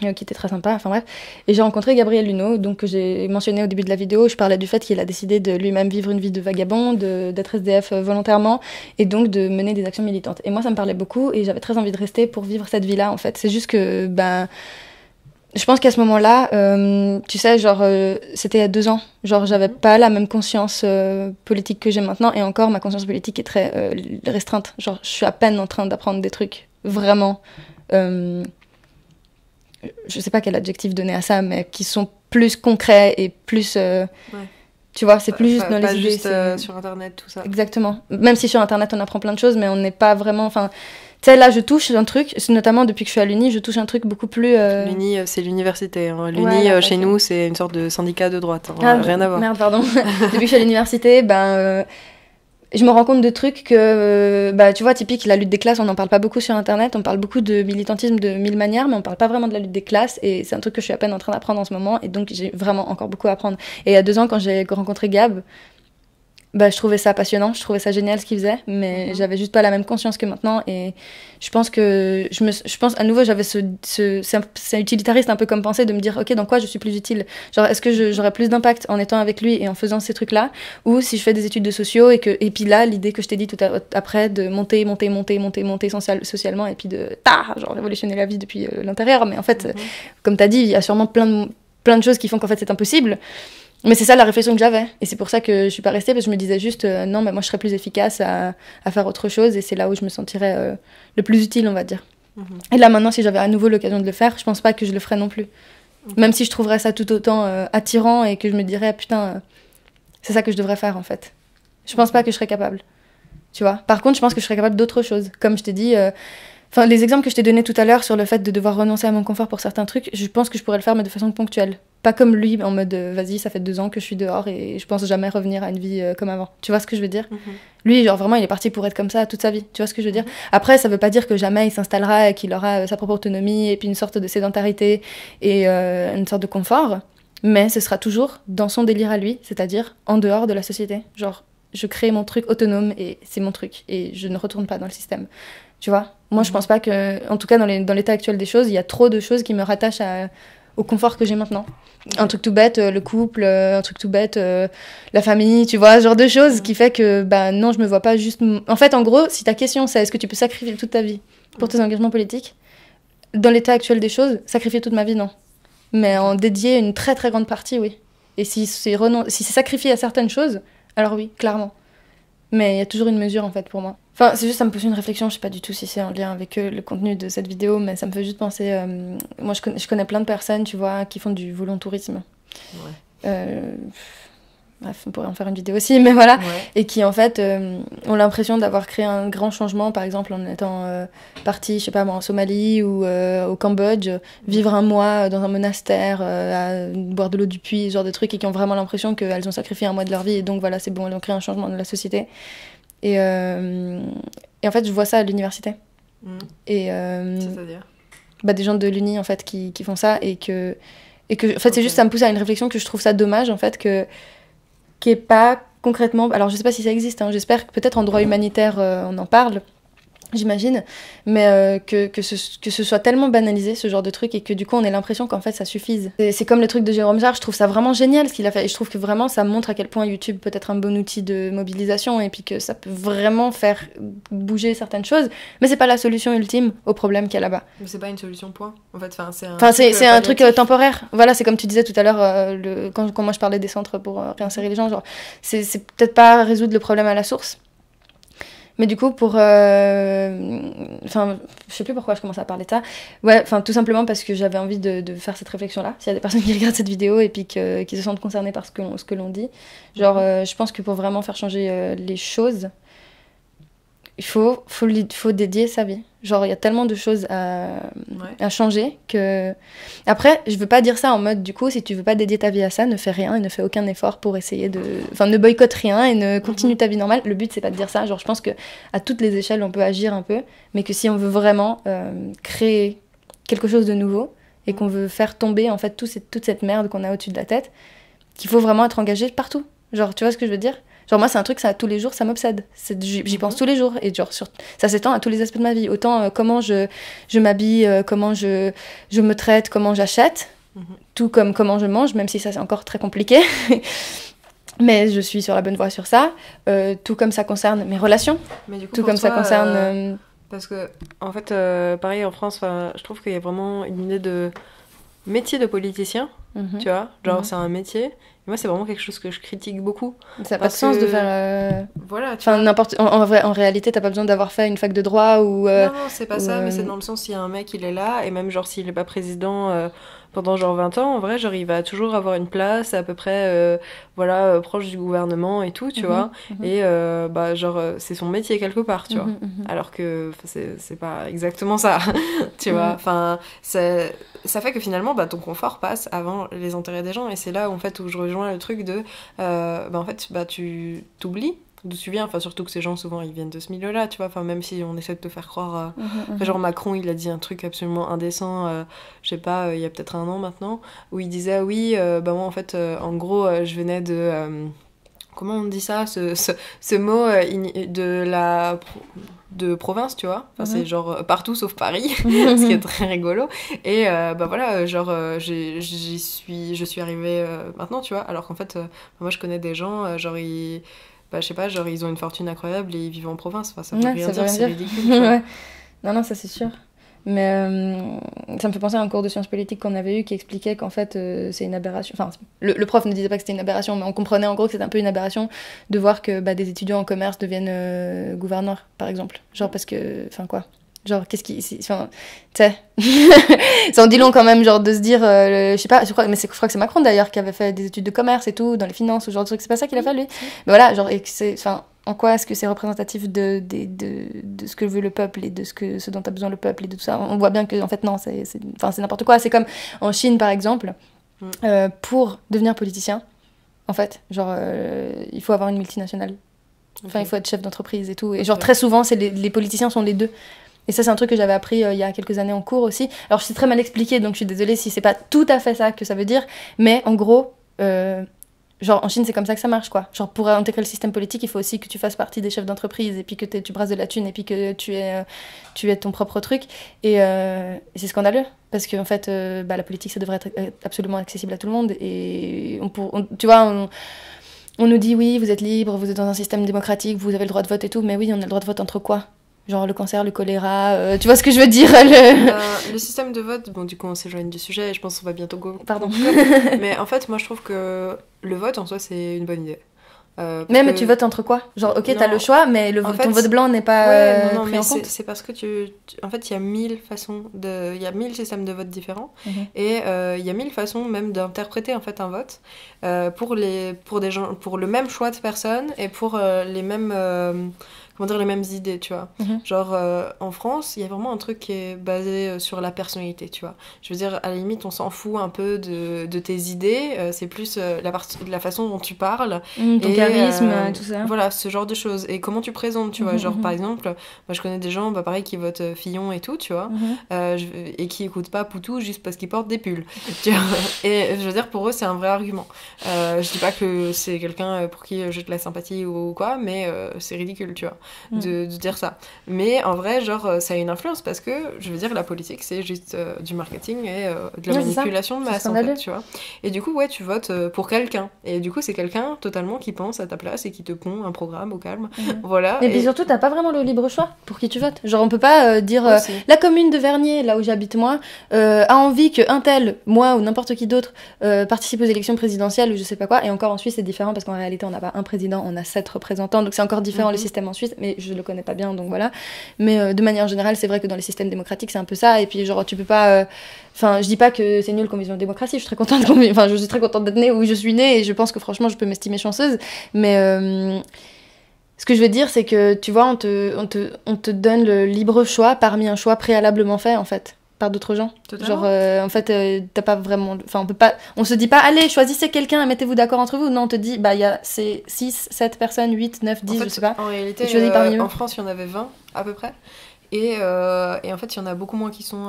Qui était très sympa, enfin bref. Et j'ai rencontré Gabriel Luneau, donc que j'ai mentionné au début de la vidéo. Je parlais du fait qu'il a décidé de lui-même vivre une vie de vagabond, d'être SDF volontairement, et donc de mener des actions militantes. Et moi, ça me parlait beaucoup, et j'avais très envie de rester pour vivre cette vie-là, en fait. C'est juste que, je pense qu'à ce moment-là, tu sais, c'était il y a 2 ans. J'avais pas la même conscience politique que j'ai maintenant, et encore, ma conscience politique est très restreinte. Je suis à peine en train d'apprendre des trucs, vraiment... je sais pas quel adjectif donner à ça, mais qui sont plus concrets et plus... Tu vois, c'est plus juste dans les idées. Pas juste sur Internet, tout ça. Exactement. Même si sur Internet, on apprend plein de choses, mais on n'est pas vraiment... Enfin, tu sais, là, je touche un truc, notamment depuis que je suis à l'Uni, je touche un truc beaucoup plus... L'Uni, c'est l'université. Hein. L'Uni, chez nous, c'est une sorte de syndicat de droite. Hein. Rien à voir. Merde, pardon. Depuis que je suis à l'université, je me rends compte de trucs que, tu vois, typique, la lutte des classes, on n'en parle pas beaucoup sur Internet, on parle beaucoup de militantisme de 1000 manières, mais on parle pas vraiment de la lutte des classes, et c'est un truc que je suis à peine en train d'apprendre en ce moment, et donc j'ai vraiment encore beaucoup à apprendre. Et il y a 2 ans, quand j'ai rencontré Gab, je trouvais ça passionnant, je trouvais ça génial ce qu'il faisait, mais j'avais juste pas la même conscience que maintenant, et je pense que je pense à nouveau, j'avais c'est utilitariste un peu comme pensée de me dire, ok, dans quoi je suis plus utile, est-ce que j'aurais plus d'impact en étant avec lui et en faisant ces trucs là, ou si je fais des études de sociaux, et puis là l'idée que je t'ai dit tout après de monter socialement, et puis de révolutionner la vie depuis l'intérieur, mais en fait comme t'as dit, il y a sûrement plein de choses qui font qu'en fait c'est impossible. Mais c'est ça la réflexion que j'avais. Et c'est pour ça que je suis pas restée, parce que je me disais juste, non, mais moi je serais plus efficace à faire autre chose, et c'est là où je me sentirais le plus utile, on va dire. Et là maintenant, si j'avais à nouveau l'occasion de le faire, je pense pas que je le ferais non plus. Même si je trouverais ça tout autant attirant, et que je me dirais, putain, c'est ça que je devrais faire en fait. Je pense pas que je serais capable. Tu vois. Par contre, je pense que je serais capable d'autre chose. Comme je t'ai dit... les exemples que je t'ai donnés tout à l'heure sur le fait de devoir renoncer à mon confort pour certains trucs, je pense que je pourrais le faire, mais de façon ponctuelle. Pas comme lui, en mode vas-y, ça fait 2 ans que je suis dehors et je pense jamais revenir à une vie comme avant. Tu vois ce que je veux dire? Lui, vraiment, il est parti pour être comme ça toute sa vie. Tu vois ce que je veux dire? Après, ça veut pas dire que jamais il s'installera et qu'il aura sa propre autonomie, et puis une sorte de sédentarité et une sorte de confort. Mais ce sera toujours dans son délire à lui, c'est-à-dire en dehors de la société. Je crée mon truc autonome et c'est mon truc. Et je ne retourne pas dans le système. Tu vois? Moi, je pense pas que, en tout cas, dans l'état actuel des choses, il y a trop de choses qui me rattachent au confort que j'ai maintenant. Un truc tout bête, le couple, un truc tout bête, la famille, tu vois, ce genre de choses qui fait que, non, je me vois pas juste... En fait, en gros, si ta question, c'est est-ce que tu peux sacrifier toute ta vie pour tes engagements politiques, dans l'état actuel des choses, sacrifier toute ma vie, non. Mais en dédier une très très grande partie, oui. Et si c'est sacrifié à certaines choses, alors oui, clairement. Mais il y a toujours une mesure, en fait, pour moi. Enfin, c'est juste, ça me pose une réflexion, je sais pas du tout si c'est en lien avec le contenu de cette vidéo, mais ça me fait juste penser... moi, je connais plein de personnes, tu vois, qui font du volontourisme. Bref, on pourrait en faire une vidéo aussi, mais voilà. Et qui, en fait, ont l'impression d'avoir créé un grand changement, par exemple, en étant partis, je sais pas moi, en Somalie ou au Cambodge, vivre un mois dans un monastère, à boire de l'eau du puits, ce genre de trucs, et qui ont vraiment l'impression qu'elles ont sacrifié un mois de leur vie, et donc voilà, c'est bon, elles ont créé un changement dans la société. Et en fait, je vois ça à l'université. Et c'est-à-dire des gens de l'uni, en fait, qui font ça, et que en fait, c'est juste, ça me pousse à une réflexion que je trouve ça dommage, en fait, qui est pas concrètement... Alors, je sais pas si ça existe, hein, j'espère que peut-être en droit humanitaire, on en parle, j'imagine, mais que ce soit tellement banalisé, ce genre de truc, et que du coup, on ait l'impression qu'en fait, ça suffise. C'est comme le truc de Jérôme Jarre, je trouve ça vraiment génial, ce qu'il a fait, et je trouve que vraiment, ça montre à quel point YouTube peut être un bon outil de mobilisation, et puis que ça peut vraiment faire bouger certaines choses, mais c'est pas la solution ultime au problème qu'il y a là-bas. Mais c'est pas une solution, point. En fait, c'est un truc temporaire. Voilà, c'est comme tu disais tout à l'heure, quand moi je parlais des centres pour réinsérer les gens, genre, c'est peut-être pas résoudre le problème à la source. Mais du coup, je sais plus pourquoi je commence à parler de ça. Ouais, enfin, tout simplement parce que j'avais envie de faire cette réflexion-là. S'il y a des personnes qui regardent cette vidéo et puis qui se sentent concernées par ce que l'on dit. Genre, je pense que pour vraiment faire changer les choses, il faut dédier sa vie. Genre, il y a tellement de choses à changer que... Après, je veux pas dire ça en mode, du coup, si tu veux pas dédier ta vie à ça, ne fais rien et ne fais aucun effort pour essayer de... Enfin, ne boycotte rien et ne continue ta vie normale. Le but, c'est pas de dire ça. Genre, je pense que à toutes les échelles, on peut agir un peu, mais que si on veut vraiment créer quelque chose de nouveau et qu'on veut faire tomber, en fait, toute cette merde qu'on a au-dessus de la tête, qu'il faut vraiment être engagé partout. Genre, tu vois ce que je veux dire ? Genre moi c'est un truc, ça tous les jours ça m'obsède, j'y pense tous les jours et genre ça s'étend à tous les aspects de ma vie, autant comment je m'habille, comment je me traite, comment j'achète, tout comme comment je mange, même si ça c'est encore très compliqué mais je suis sur la bonne voie sur ça, tout comme ça concerne mes relations, mais du coup, tout comme toi, ça concerne parce que en fait pareil en France, je trouve qu'il y a vraiment une idée de métier de politicien, tu vois, genre c'est un métier. Moi, c'est vraiment quelque chose que je critique beaucoup. Ça n'a pas de sens de faire... Voilà, tu vois. En réalité, t'as pas besoin d'avoir fait une fac de droit ou... Non, c'est pas ça, mais c'est dans le sens, s'il y a un mec, il est là, et même genre s'il est pas président pendant genre 20 ans, en vrai, genre il va toujours avoir une place à peu près, proche du gouvernement et tout, tu vois. Et genre, c'est son métier quelque part, tu vois. Alors que c'est pas exactement ça, tu vois. Enfin, ça fait que finalement, ton confort passe avant les intérêts des gens, et c'est là où, en fait, où je rejoins le truc de, en fait, tu t'oublies d'où tu viens, enfin surtout que ces gens souvent ils viennent de ce milieu-là, tu vois, enfin même si on essaie de te faire croire, genre Macron il a dit un truc absolument indécent, je sais pas, il y a peut-être 1 an maintenant, où il disait oui, moi en fait, en gros je venais de, comment on dit ça, ce mot de province, tu vois, enfin, c'est genre partout sauf Paris, ce qui est très rigolo, et genre je suis arrivée maintenant, tu vois, alors qu'en fait moi je connais des gens, genre je sais pas, genre ils ont une fortune incroyable et ils vivent en province, enfin ça veut rien dire, c'est ridicule. Ouais. Non, ça c'est sûr. Mais ça me fait penser à un cours de sciences politiques qu'on avait eu qui expliquait qu'en fait c'est une aberration. Enfin, le prof ne disait pas que c'était une aberration, mais on comprenait en gros que c'était un peu une aberration de voir que des étudiants en commerce deviennent gouverneurs, par exemple. Genre parce que, enfin quoi. Genre, qu'est-ce qui... Enfin, tu sais... ça en dit long quand même, genre, de se dire... je sais pas, je crois que c'est Macron, d'ailleurs, qui avait fait des études de commerce et tout, dans les finances, ce genre de trucs. C'est pas ça qu'il a fait, lui. Mais voilà, genre, et que c'est... Enfin, en quoi est-ce que c'est représentatif de ce que veut le peuple et de ce dont a besoin le peuple et de tout ça? On voit bien que, en fait, non, c'est n'importe quoi. C'est comme en Chine, par exemple, pour devenir politicien, en fait, genre, il faut avoir une multinationale. Enfin, il faut être chef d'entreprise et tout. Et genre, très souvent, les politiciens sont les deux. Et ça, c'est un truc que j'avais appris il y a quelques années en cours aussi. Alors, je suis très mal expliqué, donc je suis désolée si c'est pas tout à fait ça que ça veut dire. Mais en gros, genre en Chine, c'est comme ça que ça marche, quoi. Genre, pour intégrer le système politique, il faut aussi que tu fasses partie des chefs d'entreprise, et puis que tu brasses de la thune, et puis que tu aies ton propre truc. Et c'est scandaleux, parce qu'en fait, la politique, ça devrait être absolument accessible à tout le monde. Et tu vois, on nous dit, oui, vous êtes libre, vous êtes dans un système démocratique, vous avez le droit de vote et tout, mais oui, on a le droit de vote entre quoi ? Genre le cancer, le choléra, tu vois ce que je veux dire le système de vote, bon du coup on s'éloigne du sujet, je pense qu'on va bientôt go. Pardon. Mais en fait moi je trouve que le vote en soi c'est une bonne idée. Mais tu votes entre quoi? Genre ok, t'as le choix, mais ton vote blanc n'est pas pris en compte. C'est parce que en fait il y a 1000 façons il y a 1000 systèmes de vote différents, et il y a 1000 façons même d'interpréter en fait un vote pour des gens, pour le même choix de personnes et pour les mêmes comment dire, les mêmes idées, tu vois. Genre, en France, il y a vraiment un truc qui est basé sur la personnalité, tu vois. Je veux dire, à la limite, on s'en fout un peu de tes idées, c'est plus la façon dont tu parles. Ton charisme, tout ça. Voilà, ce genre de choses. Et comment tu présentes, tu vois. Genre, par exemple, moi, je connais des gens, pareil, qui votent Fillon et tout, tu vois, et qui écoutent pas Poutou juste parce qu'ils portent des pulls. Tu vois. Et je veux dire, pour eux, c'est un vrai argument. Je dis pas que c'est quelqu'un pour qui j'ai de la sympathie ou quoi, mais c'est ridicule, tu vois, de dire ça. Mais en vrai, genre, ça a une influence parce que, je veux dire, la politique, c'est juste du marketing et de la manipulation de masse, en fait, tu vois. Et du coup, ouais, tu votes pour quelqu'un. Et du coup, c'est quelqu'un totalement qui pense à ta place et qui te pond un programme au calme. Voilà. Et puis surtout, t'as pas vraiment le libre choix pour qui tu votes. Genre, on peut pas dire la commune de Vernier, là où j'habite moi, a envie qu'un tel, moi ou n'importe qui d'autre, participe aux élections présidentielles ou je sais pas quoi. Et encore en Suisse, c'est différent parce qu'en réalité, on n'a pas un président, on a 7 représentants. Donc c'est encore différent le système en Suisse, mais je le connais pas bien, donc voilà. Mais de manière générale, c'est vrai que dans les systèmes démocratiques, c'est un peu ça. Et puis, genre, tu peux pas. Enfin, je dis pas que c'est nul qu'on vive en démocratie, je suis très contente je suis très contente d'être née où je suis née et je pense que franchement, je peux m'estimer chanceuse. Mais. Ce que je veux dire, c'est que, tu vois, on te donne le libre choix parmi un choix préalablement fait, en fait, par d'autres gens. Totalement. Genre, en fait, t'as pas vraiment... Enfin, on peut pas... On se dit pas, allez, choisissez quelqu'un et mettez-vous d'accord entre vous. Non, on te dit, bah, il y a ces 6, 7 personnes, 8, 9, 10, en fait, je sais pas. En réalité, en France, il y en avait 20, à peu près. Et en fait, il y en a beaucoup moins qui sont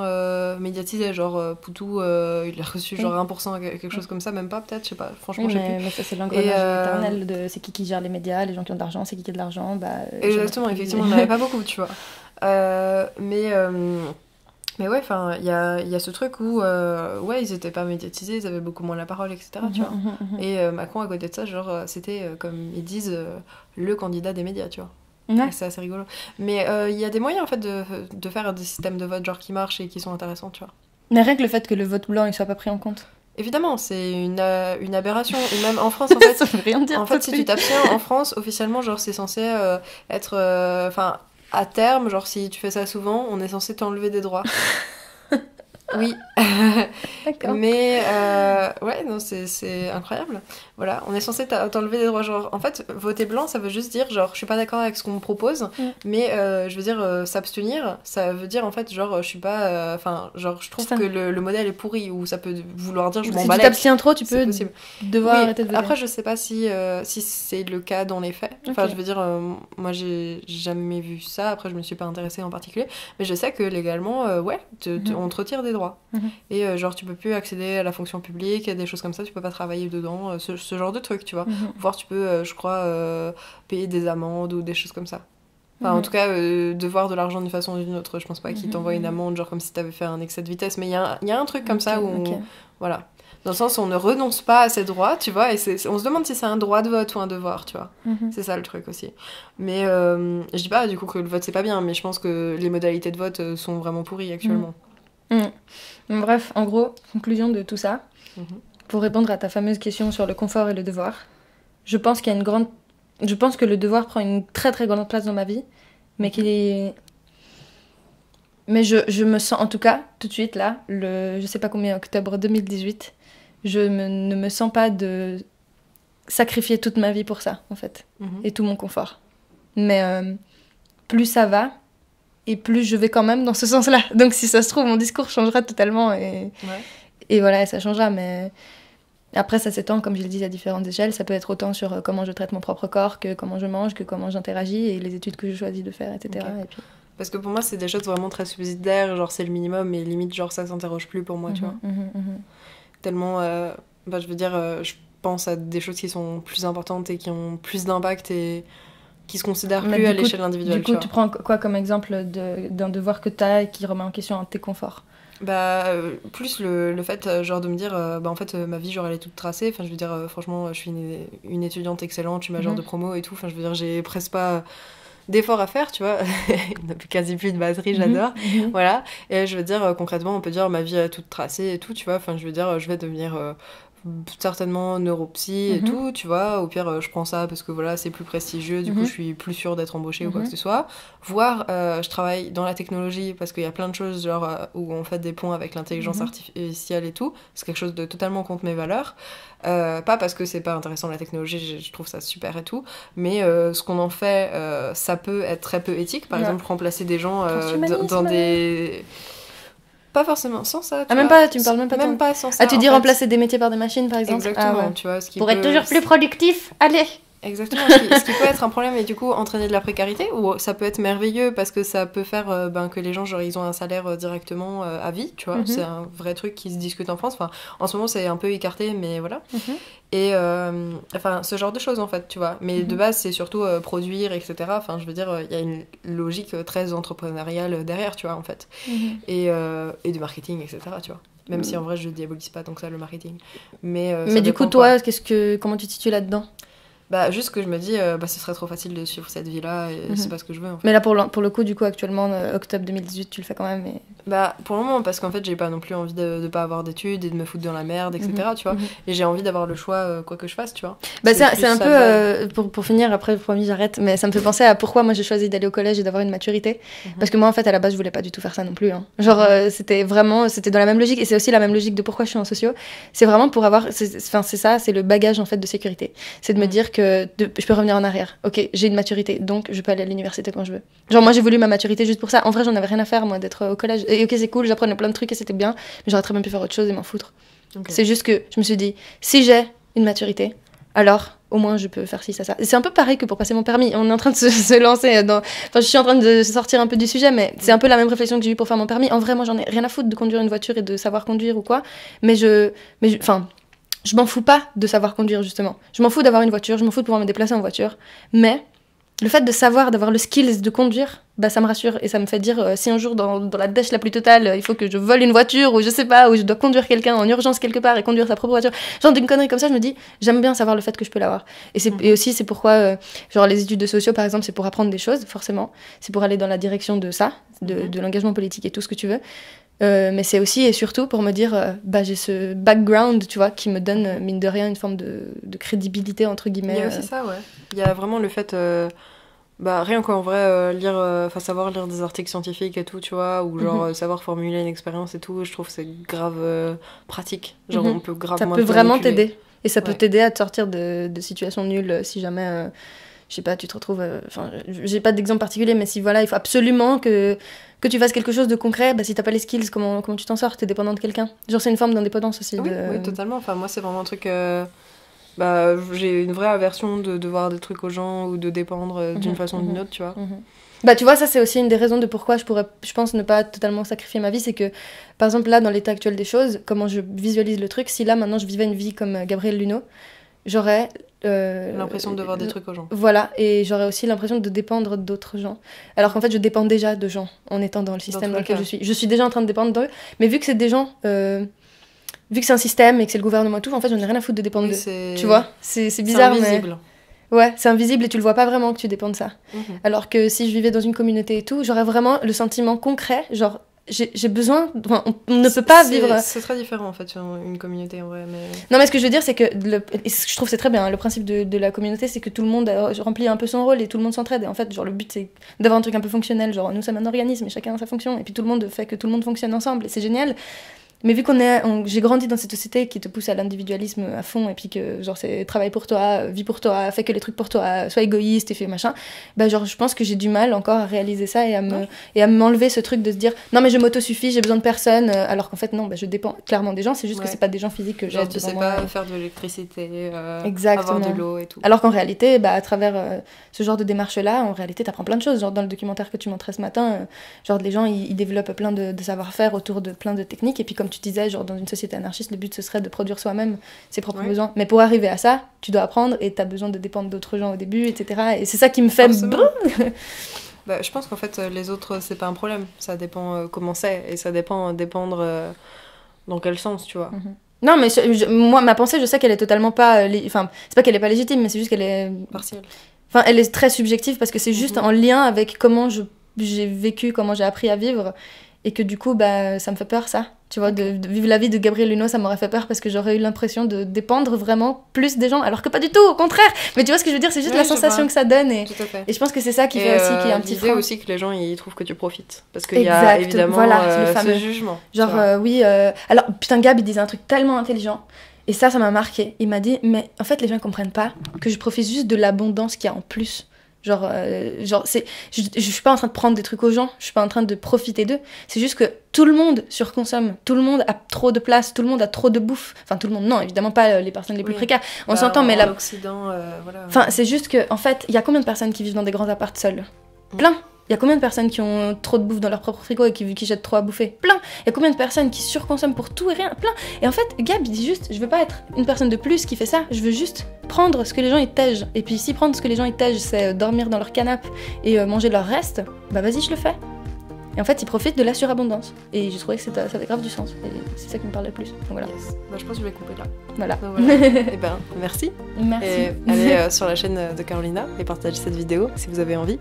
médiatisés. Genre, Poutou, il a reçu genre 1%, quelque chose comme ça, même pas, peut-être, je sais pas. Franchement, je sais plus. Mais ça, c'est l'engrenage éternel de c'est qui gère les médias, les gens qui ont de l'argent, c'est qui a de l'argent. Bah, exactement, effectivement, on n'en avait pas beaucoup, tu vois. Mais ouais, enfin, il y a ce truc où, ouais, ils étaient pas médiatisés, ils avaient beaucoup moins la parole, etc., tu vois. Et Macron, à côté de ça, genre, c'était, comme ils disent, le candidat des médias, tu vois. Ouais. C'est assez rigolo. Mais il y a des moyens en fait de faire des systèmes de vote genre qui marchent et qui sont intéressants, tu vois. Mais rien que le fait que le vote blanc il soit pas pris en compte. Évidemment, c'est une aberration. Et même en France, en fait, ça veut rien dire. En fait, si tu t'abstiens en France, officiellement, genre c'est censé être, enfin, à terme, genre si tu fais ça souvent, on est censé t'enlever des droits. Oui. D'accord. Mais ouais, non, c'est incroyable. Voilà, on est censé t'enlever des droits. Genre, en fait, voter blanc, ça veut juste dire, genre, je suis pas d'accord avec ce qu'on me propose, mais je veux dire, s'abstenir, ça veut dire, en fait, genre, je suis pas. Enfin, genre, je trouve que le modèle est pourri, ou ça peut vouloir dire, je m'en balèque. Si tu t'abstiens trop, tu peux devoir arrêter de voter. Après, je sais pas si c'est le cas dans les faits. Enfin, je veux dire, moi, j'ai jamais vu ça. Après, je me suis pas intéressée en particulier. Mais je sais que légalement, ouais, on te retire des droits. Et genre, tu peux plus accéder à la fonction publique, des choses comme ça, tu peux pas travailler dedans, ce genre de truc, tu vois. Voire tu peux, je crois, payer des amendes ou des choses comme ça. Enfin, en tout cas, devoir de l'argent d'une façon ou d'une autre. Je pense pas qu'ils t'envoient une amende, genre comme si t'avais fait un excès de vitesse. Mais il y a un truc comme ça où... Voilà. Dans le sens où on ne renonce pas à ses droits, tu vois, et on se demande si c'est un droit de vote ou un devoir, tu vois. C'est ça le truc aussi. Mais je dis pas du coup que le vote c'est pas bien, mais je pense que les modalités de vote sont vraiment pourries actuellement. Bref, en gros, conclusion de tout ça, pour répondre à ta fameuse question sur le confort et le devoir, je pense qu'il y a je pense que le devoir prend une très très grande place dans ma vie, mais qu'il est... Mais je me sens, en tout cas, tout de suite là, je sais pas combien, octobre 2018, ne me sens pas de sacrifier toute ma vie pour ça, en fait, et tout mon confort. Mais plus ça va, et plus je vais quand même dans ce sens-là. Donc si ça se trouve, mon discours changera totalement, et voilà, ça changera, mais... Après, ça s'étend, comme je le dis, à différentes échelles. Ça peut être autant sur comment je traite mon propre corps, que comment je mange, que comment j'interagis, et les études que je choisis de faire, etc. Et puis... Parce que pour moi, c'est des choses vraiment très subsidiaires, genre c'est le minimum, et limite, genre ça s'interroge plus pour moi, tu vois. Tellement, je veux dire, je pense à des choses qui sont plus importantes et qui ont plus d'impact et qui se considèrent plus à l'échelle individuelle. Du coup, tu prends quoi comme exemple d'un devoir que t'as et qui remet en question un de tes conforts ? Plus le fait genre de me dire en fait ma vie genre elle est toute tracée, enfin je veux dire franchement je suis une étudiante excellente, je suis majeure de promo et tout, enfin je veux dire j'ai presque pas d'efforts à faire, tu vois. Il n'a quasi plus de batterie, j'adore. Voilà, et je veux dire concrètement on peut dire ma vie est toute tracée et tout, tu vois, enfin je veux dire je vais devenir certainement neuropsy et tout, tu vois. Au pire, je prends ça parce que voilà, c'est plus prestigieux, du coup, je suis plus sûre d'être embauchée ou quoi que ce soit. Voire, je travaille dans la technologie parce qu'il y a plein de choses, genre, où on fait des ponts avec l'intelligence artificielle et tout. C'est quelque chose de totalement contre mes valeurs. Pas parce que c'est pas intéressant la technologie, je trouve ça super et tout, mais ce qu'on en fait, ça peut être très peu éthique. Par exemple, remplacer des gens dans des... Pas forcément sans ça. Même pas, tu me parles même pas. Même pas sans ça. Tu dis remplacer des métiers par des machines, par exemple. Exactement, tu vois. Pour être toujours plus productif, allez. Exactement, ce qui peut être un problème et du coup entraîner de la précarité, ou ça peut être merveilleux parce que ça peut faire que les gens, genre, ils ont un salaire directement à vie, tu vois. C'est un vrai truc qui se discute en France. Enfin, en ce moment, c'est un peu écarté, mais voilà. Et enfin, ce genre de choses, en fait, tu vois. Mais de base, c'est surtout produire, etc. Enfin, je veux dire, il y a une logique très entrepreneuriale derrière, tu vois, en fait. Et de marketing, etc., tu vois. Même si, en vrai, je diabolise pas tant que ça, le marketing. Mais du coup, toi, comment tu te situes là-dedans ? Bah, juste que je me dis, ce serait trop facile de suivre cette vie-là et c'est pas ce que je veux, en fait. Mais là, pour le coup, du coup, actuellement, octobre 2018, tu le fais quand même et... Bah, pour le moment, parce qu'en fait, j'ai pas non plus envie de pas avoir d'études et de me foutre dans la merde, etc., tu vois. Et j'ai envie d'avoir le choix, quoi que je fasse, tu vois. Bah, c'est un peu, pour finir, après, promis, j'arrête, mais ça me fait penser à pourquoi moi j'ai choisi d'aller au collège et d'avoir une maturité. Parce que moi, en fait, à la base, je voulais pas du tout faire ça non plus, hein. Genre, c'était dans la même logique, et c'est aussi la même logique de pourquoi je suis en socio. C'est vraiment pour avoir, c'est ça, c'est le bagage, en fait, de sécurité. C'est de me dire que je peux revenir en arrière. Ok, j'ai une maturité, donc je peux aller à l'université quand je veux. Genre, moi, j'ai voulu ma maturité juste pour ça. En vrai, j'en avais rien à faire, moi, d'être au collège. Et ok, c'est cool, j'apprenais plein de trucs et c'était bien, mais j'aurais très bien pu faire autre chose et m'en foutre. C'est juste que je me suis dit, si j'ai une maturité, alors au moins je peux faire ci, ça. Et c'est un peu pareil que pour passer mon permis. On est en train de se lancer dans... Enfin, je suis en train de sortir un peu du sujet, mais c'est un peu la même réflexion que j'ai eue pour faire mon permis. En vrai, moi, j'en ai rien à foutre de conduire une voiture et de savoir conduire ou quoi, mais je m'en fous pas de savoir conduire, justement. Je m'en fous d'avoir une voiture, je m'en fous de pouvoir me déplacer en voiture, mais le fait de savoir, d'avoir le skills de conduire, bah ça me rassure et ça me fait dire si un jour dans la dèche la plus totale, il faut que je vole une voiture ou je sais pas, ou je dois conduire quelqu'un en urgence quelque part et conduire sa propre voiture, genre d'une connerie comme ça, je me dis j'aime bien savoir le fait que je peux l'avoir. Et aussi c'est pourquoi genre les études de socio par exemple, c'est pour apprendre des choses forcément, c'est pour aller dans la direction de ça, de l'engagement politique et tout ce que tu veux. Mais c'est aussi et surtout pour me dire j'ai ce background, tu vois, qui me donne mine de rien une forme de crédibilité entre guillemets. Il y a aussi ça, ouais. Il y a vraiment le fait rien qu'en vrai savoir lire des articles scientifiques et tout, tu vois, ou genre savoir formuler une expérience et tout, je trouve que c'est grave pratique. Genre on peut gravement ça peut vraiment t'aider et ça peut t'aider à te sortir de situations nulles si jamais je sais pas, tu te retrouves... j'ai pas d'exemple particulier, mais si voilà, il faut absolument que tu fasses quelque chose de concret, bah, si t'as pas les skills, comment tu t'en sors ? T'es dépendant de quelqu'un. Genre, c'est une forme d'indépendance aussi. Oui, totalement. Enfin, moi, c'est vraiment un truc... j'ai une vraie aversion de devoir des trucs aux gens ou de dépendre d'une façon ou d'une autre, tu vois. Bah, tu vois, ça, c'est aussi une des raisons de pourquoi je pense, ne pas totalement sacrifier ma vie. C'est que, par exemple, là, dans l'état actuel des choses, comment je visualise le truc, si là, maintenant, je vivais une vie comme Gabrielle Luneau, j'aurais... l'impression de devoir des trucs aux gens. Voilà, et j'aurais aussi l'impression de dépendre d'autres gens. Alors qu'en fait, je dépends déjà de gens en étant dans le système dans lequel je suis. Je suis déjà en train de dépendre d'eux, mais vu que c'est des gens... vu que c'est un système et que c'est le gouvernement et tout, en fait, j'en ai rien à foutre de dépendre d'eux. Tu vois, c'est bizarre, c'est invisible. Mais... Ouais, c'est invisible et tu le vois pas vraiment que tu dépends de ça. Alors que si je vivais dans une communauté et tout, j'aurais vraiment le sentiment concret, genre... J'ai besoin... Enfin, on ne peut pas vivre... C'est très différent, en fait, sur une communauté, en vrai, mais... Non, mais ce que je veux dire, c'est que... je trouve que c'est très bien, hein, le principe de la communauté, c'est que tout le monde remplit un peu son rôle et tout le monde s'entraide. Et en fait, genre, le but, c'est d'avoir un truc un peu fonctionnel. Genre, nous sommes un organisme et chacun a sa fonction. Et puis tout le monde fait que tout le monde fonctionne ensemble. Et c'est génial. Mais vu j'ai grandi dans cette société qui te pousse à l'individualisme à fond, et puis que genre c'est travail pour toi, vie pour toi, fais que les trucs pour toi, sois égoïste et fais machin, bah genre je pense que j'ai du mal encore à réaliser ça et à m'enlever ce truc de se dire non mais je m'autosuffis, j'ai besoin de personne, alors qu'en fait non, bah je dépends clairement des gens, c'est juste que c'est pas des gens physiques que j'aide. Tu sais pas faire de l'électricité, exactement. avoir de l'eau et tout. Alors qu'en réalité, à travers ce genre de démarche-là, en réalité t'apprends plein de choses, genre dans le documentaire que tu montrais ce matin, genre les gens ils développent plein de savoir-faire autour de plein de techniques, et puis comme tu disais, genre dans une société anarchiste, le but ce serait de produire soi-même ses propres besoins. Mais pour arriver à ça, tu dois apprendre et t'as besoin de dépendre d'autres gens au début, etc. Et c'est ça qui me fait... Je pense qu'en fait, les autres, c'est pas un problème. Ça dépend comment c'est, et ça dépend dépendre dans quel sens, tu vois. Non, mais moi, ma pensée, je sais qu'elle est totalement pas... Enfin, c'est pas qu'elle est pas légitime, mais c'est juste qu'elle est... partielle. Enfin, elle est très subjective parce que c'est juste en lien avec comment j'ai vécu, comment j'ai appris à vivre. et que du coup, bah, ça me fait peur, ça. Tu vois, de vivre la vie de Gabrielle Luno, ça m'aurait fait peur parce que j'aurais eu l'impression de dépendre vraiment plus des gens, alors que pas du tout, au contraire. Mais tu vois ce que je veux dire, c'est juste la sensation que ça donne. Et je pense que c'est ça qui fait aussi qu'il y a un petit frein. aussi que les gens, ils trouvent que tu profites. Parce qu'il y a évidemment ce jugement. Genre, alors, putain, Gab, il disait un truc tellement intelligent. Et ça m'a marqué. Il m'a dit, mais en fait, les gens comprennent pas que je profite juste de l'abondance qu'il y a en plus. Genre je suis pas en train de prendre des trucs aux gens, je suis pas en train de profiter d'eux. C'est juste que tout le monde surconsomme, tout le monde a trop de place, tout le monde a trop de bouffe. Enfin, tout le monde, non, évidemment pas les personnes les plus précaires. On s'entend, mais là. L'Occident, voilà. Enfin, c'est juste que, en fait, il y a combien de personnes qui vivent dans des grands apparts seuls ? Plein. Il y a combien de personnes qui ont trop de bouffe dans leur propre frigo et qui jettent trop à bouffer ? Plein. Il y a combien de personnes qui surconsomment pour tout et rien ? Plein. Et en fait, Gab, il dit juste, je veux pas être une personne de plus qui fait ça, je veux juste prendre ce que les gens ils tègent. Et puis si prendre ce que les gens ils tègent, c'est dormir dans leur canapé et manger leur reste, bah vas-y, je le fais. Et en fait, ils profitent de la surabondance. Et j'ai trouvé que ça avait grave du sens. Et c'est ça qui me parle le plus. Donc voilà. Yes. Bah, je pense que je vais couper là. Voilà. Et ben, merci. Merci. Et allez sur la chaîne de Carolina et partagez cette vidéo si vous avez envie.